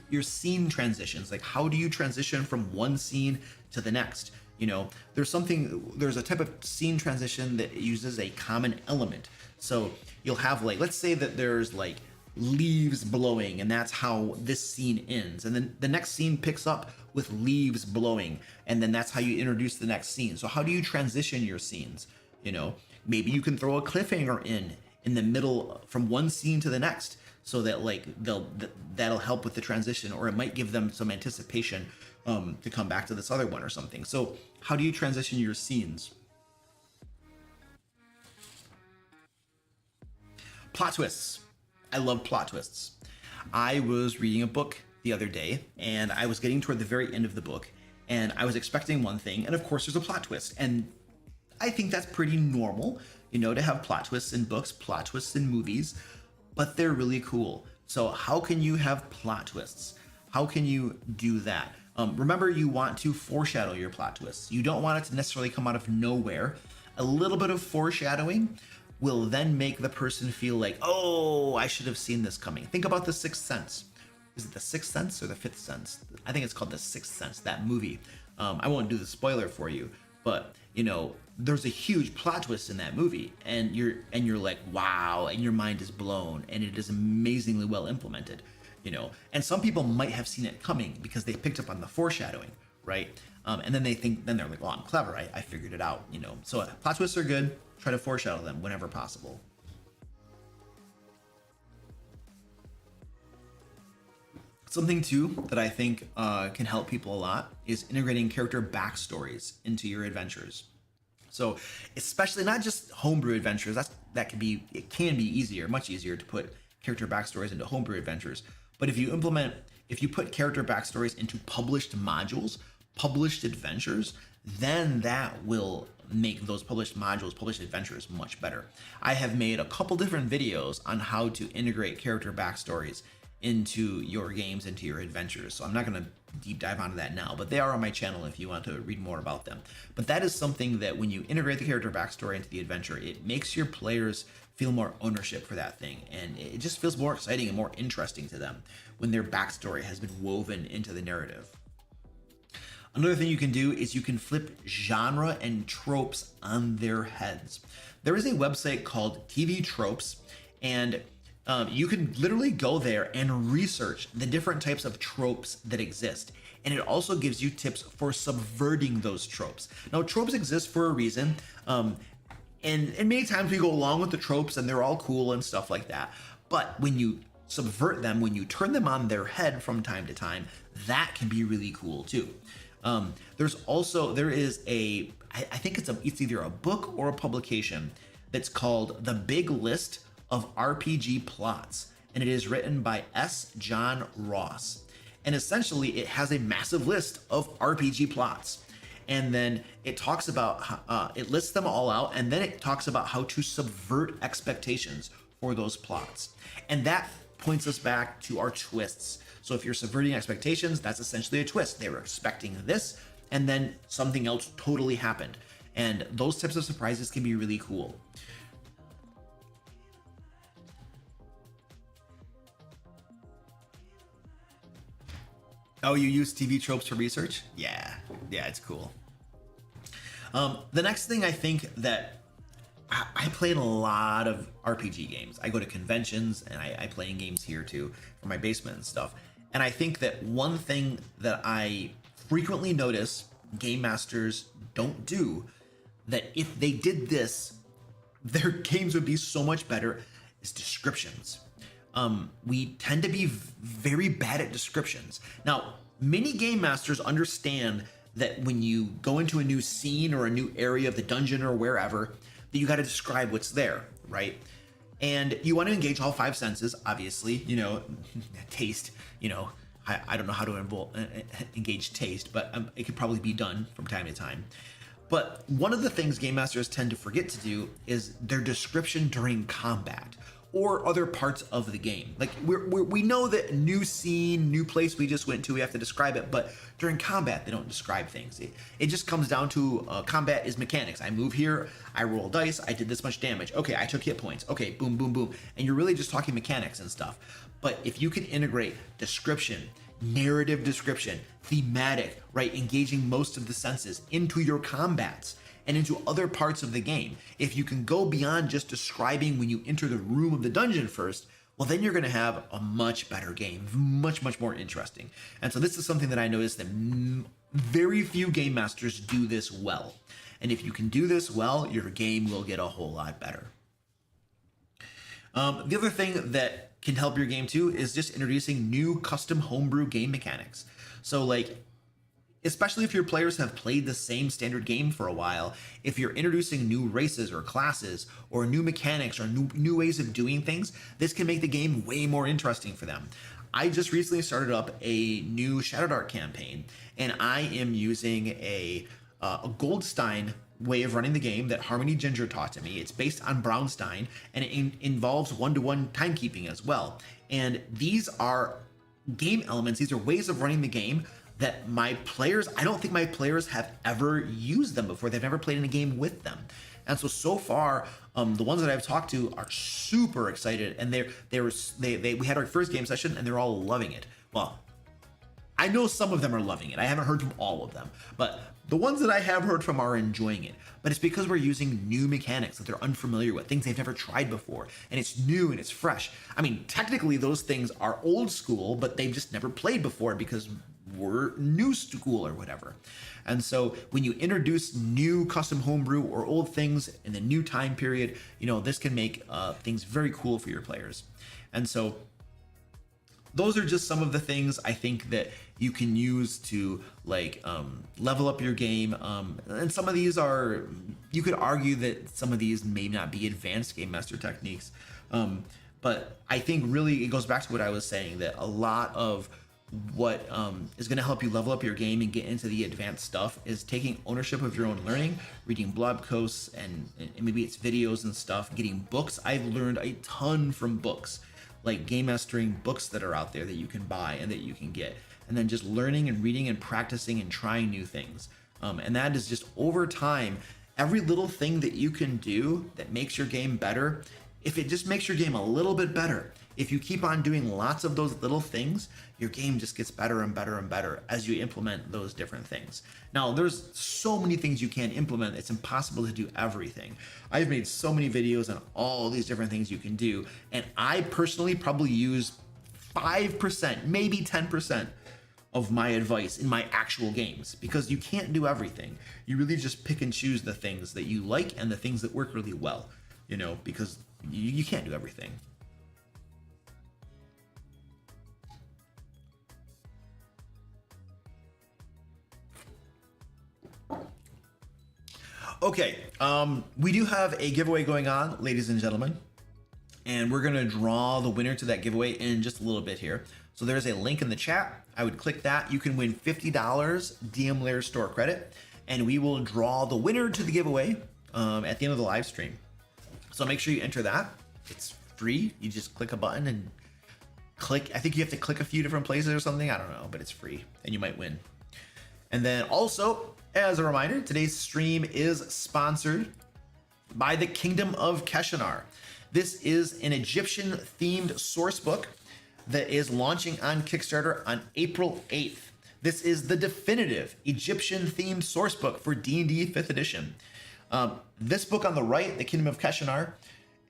your scene transitions. Like, how do you transition from one scene to the next? There's a type of scene transition that uses a common element. So you'll have, let's say that there's leaves blowing, and that's how this scene ends, and then the next scene picks up with leaves blowing, and then that's how you introduce the next scene. So how do you transition your scenes? Maybe you can throw a cliffhanger in the middle from one scene to the next, so that that'll help with the transition, or it might give them some anticipation to come back to this other one or something. So how do you transition your scenes? Plot twists. I love plot twists. I was reading a book the other day, and I was getting toward the very end of the book, and I was expecting one thing, and of course there's a plot twist. And I think that's pretty normal, to have plot twists in books, plot twists in movies, but they're really cool. So how can you have plot twists? How can you do that? Remember, you want to foreshadow your plot twists. You don't want it to necessarily come out of nowhere. A little bit of foreshadowing will then make the person feel like, oh, I should have seen this coming. Think about The Sixth Sense. Is it The Sixth Sense or The Fifth Sense? I think it's called The Sixth Sense, that movie. I won't do the spoiler for you, but there's a huge plot twist in that movie, and you're like, wow, and your mind is blown, and it is amazingly well implemented, and some people might have seen it coming because they picked up on the foreshadowing, right? And then they're like, well, I'm clever, I figured it out, So plot twists are good. Try to foreshadow them whenever possible. Something too that I think can help people a lot is integrating character backstories into your adventures. So especially not just homebrew adventures, it can be easier, much easier to put character backstories into homebrew adventures. But if you put character backstories into published modules, published adventures, then that will make those published modules, published adventures much better. I have made a couple different videos on how to integrate character backstories into your games, into your adventures. So I'm not going to deep dive onto that now, but they are on my channel if you want to read more about them. But that is something that when you integrate the character backstory into the adventure, it makes your players feel more ownership for that thing. And it just feels more exciting and more interesting to them when their backstory has been woven into the narrative. Another thing you can do is you can flip genre and tropes on their heads. There is a website called TV Tropes, and you can literally go there and research the different types of tropes that exist. And it also gives you tips for subverting those tropes. Now, tropes exist for a reason. And many times we go along with the tropes and they're all cool and stuff like that. But when you subvert them, when you turn them on their head from time to time, that can be really cool too. There is I think it's either a book or a publication that's called The Big List of RPG Plots, and it is written by S. John Ross. And essentially it has a massive list of RPG plots. And then it talks about, it lists them all out, and then it talks about how to subvert expectations for those plots. And that points us back to our twists. So if you're subverting expectations, that's essentially a twist. They were expecting this, and then something else totally happened. And those types of surprises can be really cool. Oh, you use TV tropes for research? Yeah, it's cool. The next thing I think that I play in a lot of RPG games. I go to conventions and I play in games here too for my basement and stuff. And I think that one thing that I frequently notice game masters don't do, that if they did this, their games would be so much better, is descriptions. We tend to be very bad at descriptions. Now, many game masters understand that when you go into a new scene or a new area of the dungeon or wherever, that you got to describe what's there, right? And you want to engage all five senses, obviously, you know, taste, you know, I don't know how to engage taste, but it could probably be done from time to time. But one of the things game masters tend to forget to do is their description during combat or other parts of the game. Like we know that new scene, new place we just went to, we have to describe it, but during combat, they don't describe things. It just comes down to combat is mechanics. I move here, I roll dice, I did this much damage. Okay, I took hit points. Okay, boom, boom, boom. And you're really just talking mechanics and stuff. But if you can integrate description, narrative description, thematic, right, engaging most of the senses into your combats, and into other parts of the game. If you can go beyond just describing when you enter the room of the dungeon first, well, then you're going to have a much better game, much, much more interesting. And so this is something that I noticed that very few game masters do this well. And if you can do this well, your game will get a whole lot better. The other thing that can help your game too is just introducing new custom homebrew game mechanics. So like, especially if your players have played the same standard game for a while, if you're introducing new races or classes or new mechanics or new ways of doing things, this can make the game way more interesting for them. I just recently started up a new Shadow Dark campaign, and I am using a Goldstein way of running the game that Harmony Ginger taught to me. It's based on Brownstein, and it involves one-to-one timekeeping as well. And these are game elements, these are ways of running the game that my players, I don't think my players have ever used them before. They've never played in a game with them. And so far, the ones that I've talked to are super excited, and we had our first game session and they're all loving it. Well, I know some of them are loving it. I haven't heard from all of them, but the ones that I have heard from are enjoying it. But it's because we're using new mechanics that they're unfamiliar with, things they've never tried before, and it's new and it's fresh. I mean, technically those things are old school, but they've just never played before because we're new school or whatever. And so when you introduce new custom homebrew or old things in the new time period, you know, this can make things very cool for your players. And so those are just some of the things I think that you can use to like level up your game. And some of these are, you could argue that some of these may not be advanced game master techniques. But I think really it goes back to what I was saying, that a lot of what is going to help you level up your game and get into the advanced stuff is taking ownership of your own learning, reading blog posts and maybe it's videos and stuff, getting books. I've learned a ton from books, like game mastering books that are out there that you can buy and that you can get, and then just learning and reading and practicing and trying new things. And that is just over time, every little thing that you can do that makes your game better, if it just makes your game a little bit better, if you keep on doing lots of those little things, your game just gets better and better and better as you implement those different things. Now, there's so many things you can implement, it's impossible to do everything. I've made so many videos on all these different things you can do, and I personally probably use 5%, maybe 10% of my advice in my actual games, because you can't do everything. You really just pick and choose the things that you like and the things that work really well, you know, because you can't do everything. Okay, we do have a giveaway going on, ladies and gentlemen, and we're gonna draw the winner to that giveaway in just a little bit here. So there's a link in the chat. I would click that. You can win $50 DM Lair store credit, and we will draw the winner to the giveaway at the end of the live stream. So make sure you enter that. It's free. You just click a button and click. I think you have to click a few different places or something. I don't know, but it's free, and you might win. And then also, as a reminder, today's stream is sponsored by the Kingdom of Keshanar. This is an Egyptian-themed source book that is launching on Kickstarter on April 8th. This is the definitive Egyptian-themed sourcebook for D&D 5th edition. This book on the right, The Kingdom of Keshanar,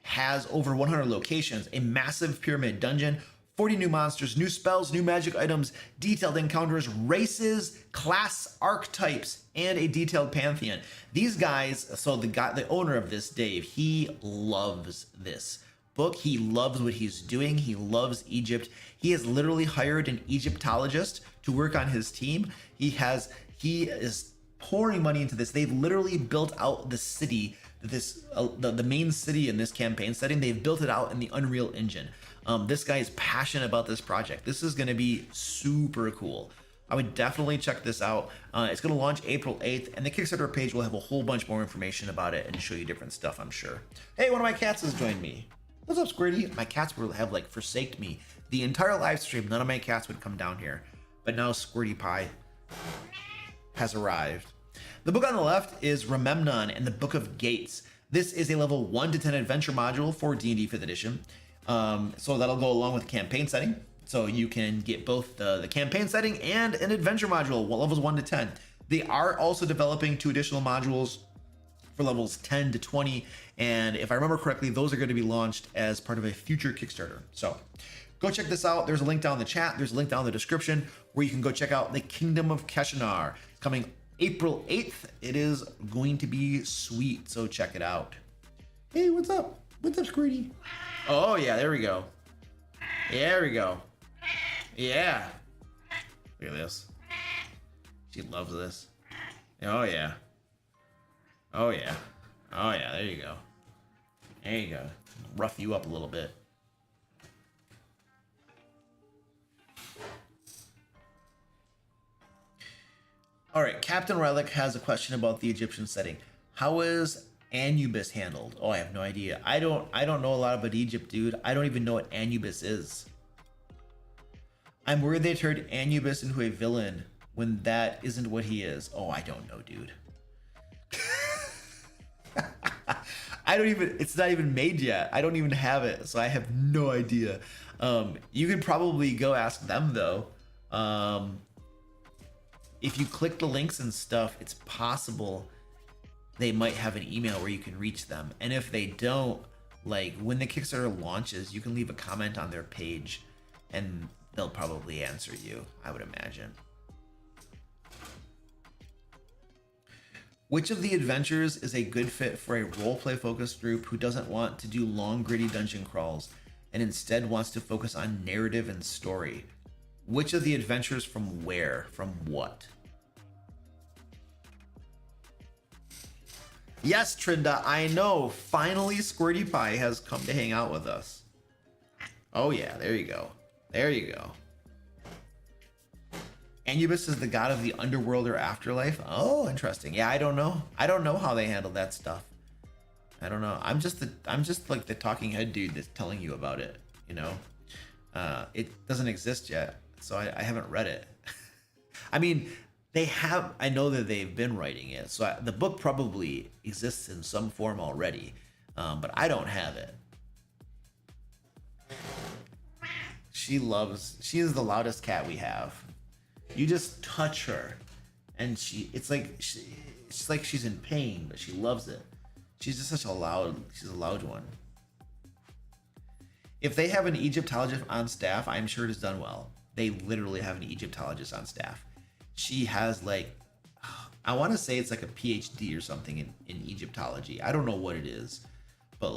has over 100 locations, a massive pyramid dungeon, 40 new monsters, new spells, new magic items, detailed encounters, races, class archetypes, and a detailed pantheon. These guys, so the owner of this, Dave, he loves this book. He loves what he's doing. He loves Egypt. He has literally hired an Egyptologist to work on his team. He is pouring money into this. They've literally built out the city, the main city in this campaign setting. They've built it out in the Unreal Engine. This guy is passionate about this project. This is going to be super cool. I would definitely check this out. It's going to launch April 8th, and the Kickstarter page will have a whole bunch more information about it and show you different stuff, I'm sure. Hey, one of my cats has joined me. What's up, Squirty? My cats will have like forsaked me. The entire live stream, none of my cats would come down here. But now Squirty Pie has arrived. The book on the left is Rememnon and the Book of Gates. This is a level 1 to 10 adventure module for D&D 5th edition. So that'll go along with the campaign setting. So you can get both the campaign setting and an adventure module, levels 1 to 10. They are also developing 2 additional modules for levels 10 to 20. And if I remember correctly, those are going to be launched as part of a future Kickstarter. So go check this out. There's a link down in the chat. There's a link down in the description where you can go check out The Kingdom of Keshanar. It's coming April 8th. It is going to be sweet. So check it out. Hey, what's up? What's up, Squirty? Oh, yeah, there we go. There we go. Yeah. Look at this. She loves this. Oh, yeah. Oh, yeah. Oh, yeah, there you go. There you go. Rough you up a little bit. All right, Captain Relic has a question about the Egyptian setting. How is Anubis handled? Oh, I have no idea. I don't know a lot about Egypt, dude. I don't even know what Anubis is. I'm worried they turned Anubis into a villain when that isn't what he is. Oh, I don't know, dude. It's not even made yet. I don't even have it, so I have no idea. You could probably go ask them though. If you click the links and stuff, it's possible they might have an email where you can reach them. And if they don't, like when the Kickstarter launches, you can leave a comment on their page and they'll probably answer you, I would imagine. Which of the adventures is a good fit for a roleplay focused group who doesn't want to do long gritty dungeon crawls and instead wants to focus on narrative and story? Which of the adventures from where? From what? Yes, Trinda, I know. Finally, Squirty Pie has come to hang out with us. Oh yeah, there you go. There you go. Anubis is the god of the underworld or afterlife. Oh, interesting. Yeah, I don't know. I don't know how they handle that stuff. I don't know. I'm just like the talking head dude that's telling you about it. You know, it doesn't exist yet, so I haven't read it. I mean, they have. I know that they've been writing it, so the book probably exists in some form already, but I don't have it. She is the loudest cat we have. You just touch her, and it's like she's in pain, but she loves it. She's just she's a loud one. If they have an Egyptologist on staff, I'm sure it is done well. They literally have an Egyptologist on staff. She has I want to say it's like a PhD or something in Egyptology. I don't know what it is, but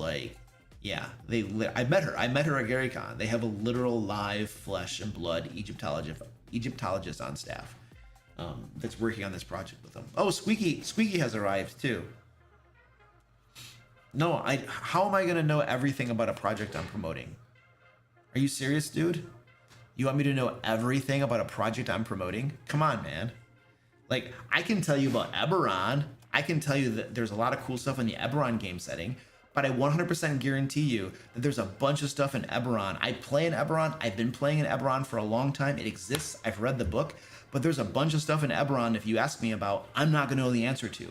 yeah, I met her at GaryCon. They have a literal live flesh and blood Egyptologist on staff that's working on this project with them. Oh, Squeaky has arrived too. No, how am I gonna know everything about a project I'm promoting? Are you serious, dude? You want me to know everything about a project I'm promoting? Come on, man. Like, I can tell you about Eberron. I can tell you that there's a lot of cool stuff in the Eberron game setting, but I 100% guarantee you that there's a bunch of stuff in Eberron. I play in Eberron. I've been playing in Eberron for a long time. It exists. I've read the book, but there's a bunch of stuff in Eberron, if you ask me about, I'm not gonna know the answer to.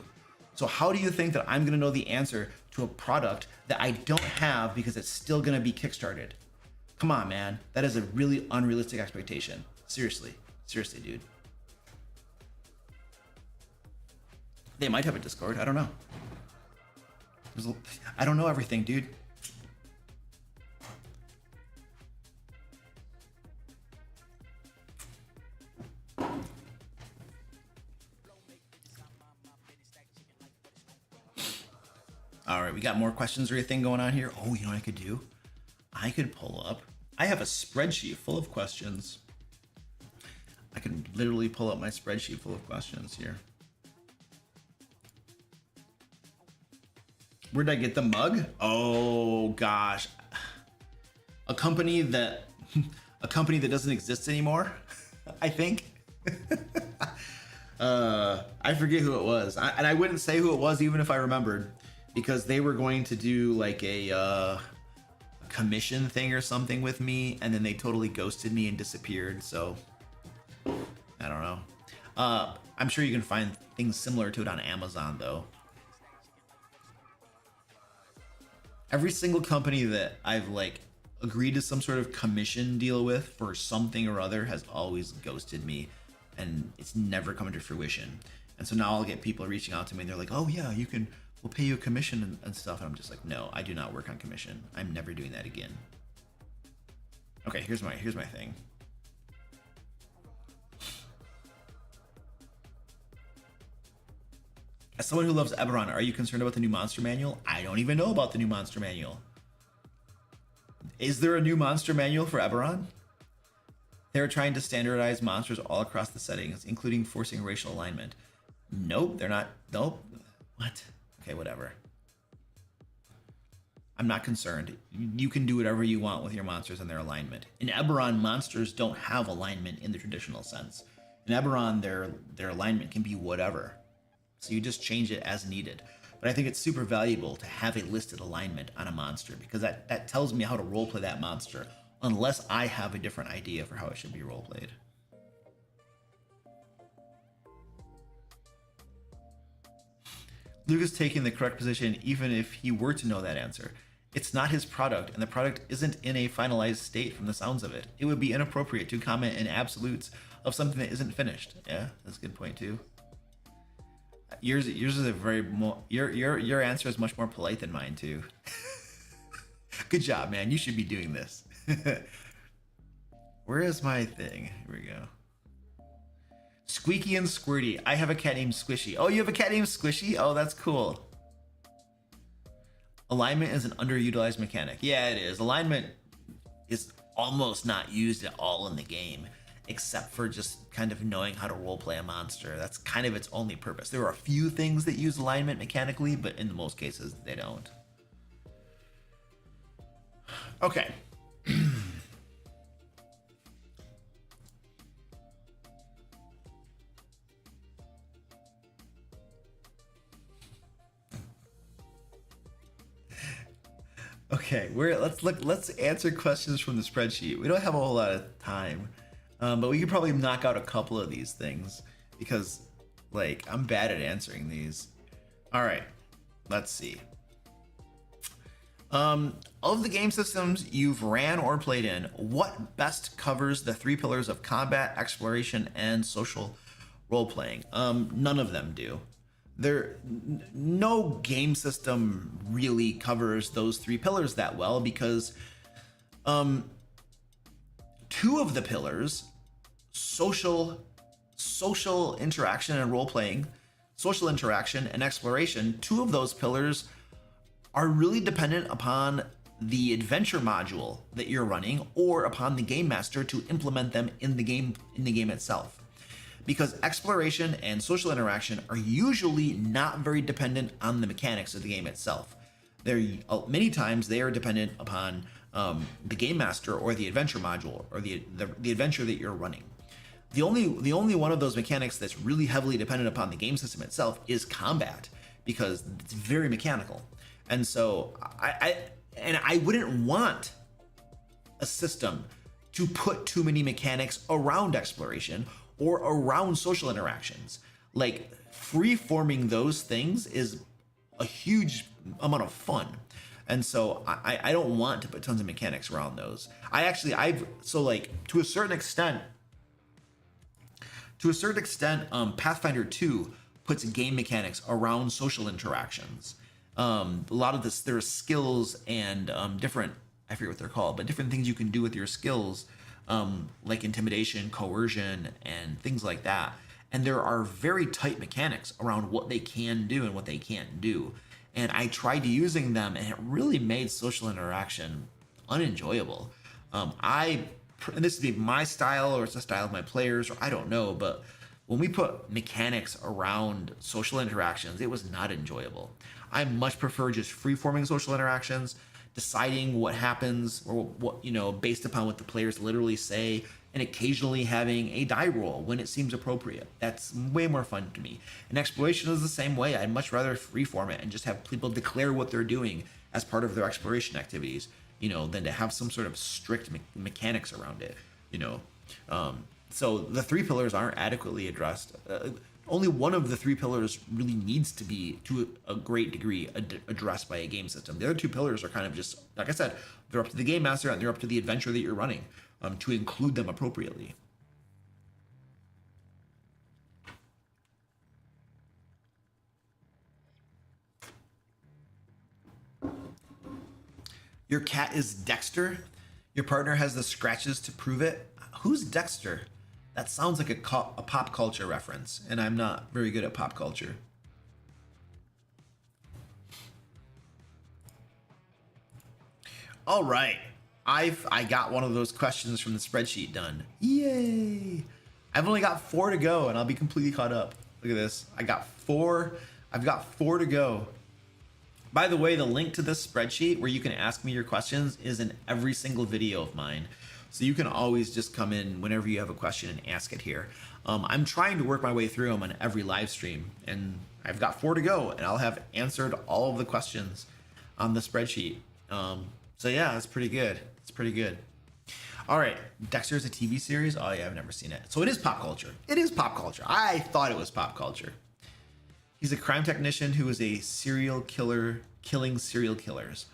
So how do you think that I'm gonna know the answer to a product that I don't have because it's still gonna be kickstarted? Come on, man. That is a really unrealistic expectation. Seriously. Seriously, dude. They might have a Discord. I don't know. I don't know everything, dude. All right, we got more questions or anything going on here. Oh, you know what I could do? I could pull up. I have a spreadsheet full of questions. I can literally pull up my spreadsheet full of questions here. Where did I get the mug? Oh gosh, a company that doesn't exist anymore. I think. I forget who it was, and I wouldn't say who it was even if I remembered, because they were going to do like a commission thing or something with me, and then they totally ghosted me and disappeared. So I don't know. I'm sure you can find things similar to it on Amazon though. Every single company that I've like agreed to some sort of commission deal with for something or other has always ghosted me, and it's never come to fruition. And so now I'll get people reaching out to me and they're like, oh yeah, we'll pay you a commission and stuff. And I'm just like, no, I do not work on commission. I'm never doing that again. Okay, here's my thing. As someone who loves Eberron, are you concerned about the new monster manual? I don't even know about the new monster manual. Is there a new monster manual for Eberron? They're trying to standardize monsters all across the settings, including forcing racial alignment. Nope, they're not. Nope. What? Okay, whatever. I'm not concerned. You can do whatever you want with your monsters and their alignment. In Eberron, monsters don't have alignment in the traditional sense. In Eberron, their alignment can be whatever. So you just change it as needed. But I think it's super valuable to have a listed alignment on a monster, because that tells me how to roleplay that monster, unless I have a different idea for how it should be roleplayed. Luke is taking the correct position even if he were to know that answer. It's not his product, and the product isn't in a finalized state from the sounds of it. It would be inappropriate to comment in absolutes of something that isn't finished. Yeah, that's a good point too. Yours is a very your answer is much more polite than mine too. Good job, man. You should be doing this. Where is my thing? Here we go. Squeaky and Squirty. I have a cat named Squishy. Oh, you have a cat named Squishy? Oh, that's cool. Alignment is an underutilized mechanic. Yeah, it is. Alignment is almost not used at all in the game, except for just kind of knowing how to roleplay a monster. That's kind of its only purpose. There are a few things that use alignment mechanically, but in most cases, they don't. Okay. Okay, let's answer questions from the spreadsheet. We don't have a whole lot of time. But we could probably knock out a couple of these things, because like I'm bad at answering these. All right, let's see. Of the game systems you've ran or played in, what best covers the three pillars of combat, exploration, and social role-playing? None of them do. No game system really covers those three pillars that well, because two of the pillars, social interaction and role-playing, social interaction and exploration, two of those pillars are really dependent upon the adventure module that you're running or upon the game master to implement them in the game itself. Because exploration and social interaction are usually not very dependent on the mechanics of the game itself. Many times they are dependent upon the game master or the adventure module or the adventure that you're running. The only one of those mechanics that's really heavily dependent upon the game system itself is combat, because it's very mechanical. And so I wouldn't want a system to put too many mechanics around exploration or around social interactions. Like, free forming those things is a huge amount of fun. And so I don't want to put tons of mechanics around those. So like to a certain extent, Pathfinder 2 puts game mechanics around social interactions. A lot of this, there's skills and different, I forget what they're called, but different things you can do with your skills, like intimidation, coercion, and things like that. And there are very tight mechanics around what they can do and what they can't do. And I tried using them, and it really made social interaction unenjoyable. And this would be my style, or it's the style of my players, or I don't know, but when we put mechanics around social interactions, it was not enjoyable. I much prefer just free-forming social interactions, deciding what happens, or what, based upon what the players literally say, and occasionally having a die roll when it seems appropriate. That's way more fun to me. And exploration is the same way. I'd much rather freeform it and just have people declare what they're doing as part of their exploration activities, than to have some sort of strict mechanics around it, So the 3 pillars aren't adequately addressed. Only one of the 3 pillars really needs to be, to a great degree, addressed by a game system. The other 2 pillars are kind of just, like I said, they're up to the game master and they're up to the adventure that you're running, to include them appropriately. Your cat is Dexter. Your partner has the scratches to prove it. Who's Dexter? That sounds like a pop culture reference, and I'm not very good at pop culture. All right, I got one of those questions from the spreadsheet done. Yay! I've only got 4 to go, and I'll be completely caught up. Look at this. I've got 4 to go. By the way, the link to this spreadsheet where you can ask me your questions is in every single video of mine. So you can always just come in whenever you have a question and ask it here. I'm trying to work my way through them on every live stream, and I've got 4 to go, and I'll have answered all of the questions on the spreadsheet. So yeah, it's pretty good. It's pretty good. All right, Dexter's a TV series? Oh yeah, I've never seen it. So it is pop culture. It is pop culture. I thought it was pop culture. He's a crime technician who is a serial killer killing serial killers.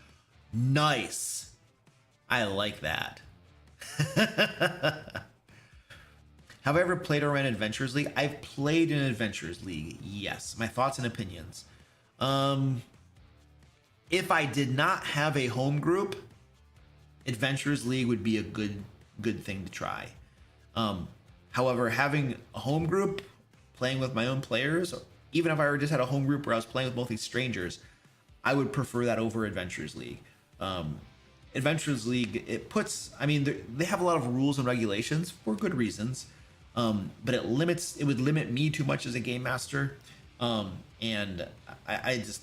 Nice. I like that. Have I ever played or ran Adventures League? I've played in Adventures League, yes. My thoughts and opinions. If I did not have a home group, Adventures League would be a good thing to try. However, having a home group, playing with my own players, even if I just had a home group where I was playing with mostly strangers, I would prefer that over Adventures League. Adventures League, they have a lot of rules and regulations for good reasons, but it would limit me too much as a game master. And I just,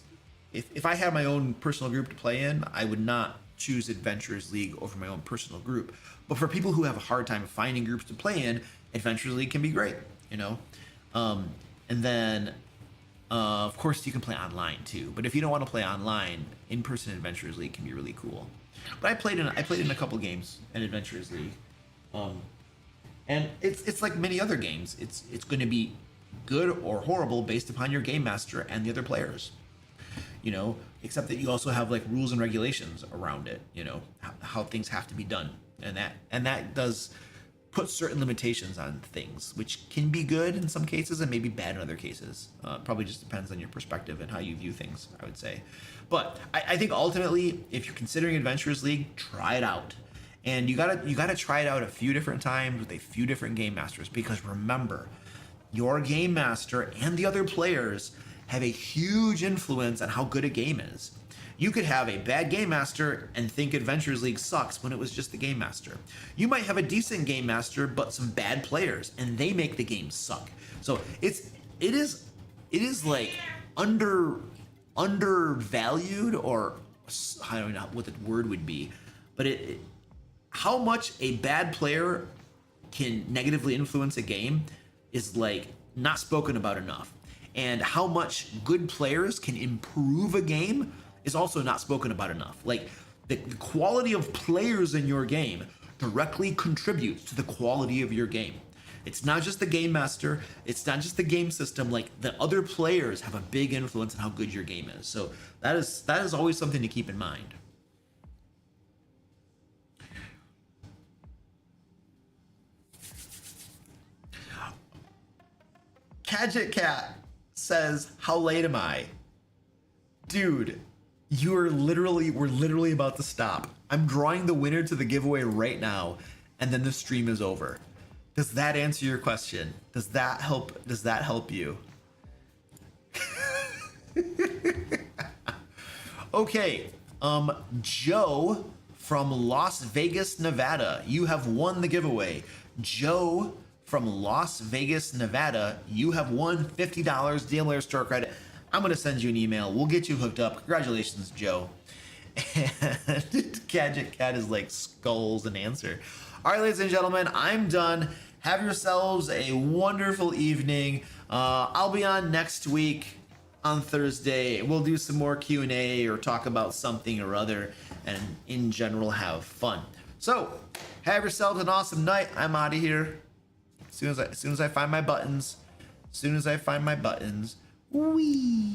if I had my own personal group to play in, I would not choose Adventures League over my own personal group. But for people who have a hard time finding groups to play in, Adventures League can be great, And then, of course, you can play online too. But if you don't want to play online, in-person Adventures League can be really cool. But I played in a couple games in Adventures League, and it's like many other games. It's going to be good or horrible based upon your game master and the other players. Except that you also have like rules and regulations around it. How things have to be done, and that does put certain limitations on things, which can be good in some cases and maybe bad in other cases. Probably just depends on your perspective and how you view things, I would say. But I think ultimately, if you're considering Adventures League, try it out. And you gotta try it out a few different times with a few different game masters, because remember, your game master and the other players have a huge influence on how good a game is. You could have a bad game master and think Adventures League sucks when it was just the game master. You might have a decent game master but some bad players, and they make the game suck. So it is like undervalued, or I don't know what the word would be, but how much a bad player can negatively influence a game is like not spoken about enough. And how much good players can improve a game is also not spoken about enough. Like the quality of players in your game directly contributes to the quality of your game. It's not just the game master, it's not just the game system, like the other players have a big influence on how good your game is. So that is always something to keep in mind. Gadget Cat says, how late am I? Dude, we're literally about to stop. I'm drawing the winner to the giveaway right now, and then the stream is over. Does that answer your question? Does that help you? Okay, Joe from Las Vegas, Nevada, you have won the giveaway. Joe from Las Vegas, Nevada, you have won $50 DM Lair store credit. I'm gonna send you an email. We'll get you hooked up. Congratulations, Joe. And Gadget Cat is like skulls and answer. All right, ladies and gentlemen, I'm done. Have yourselves a wonderful evening. I'll be on next week on Thursday. We'll do some more Q&A or talk about something or other, and in general have fun. So have yourselves an awesome night. I'm out of here as soon as I find my buttons. Wee.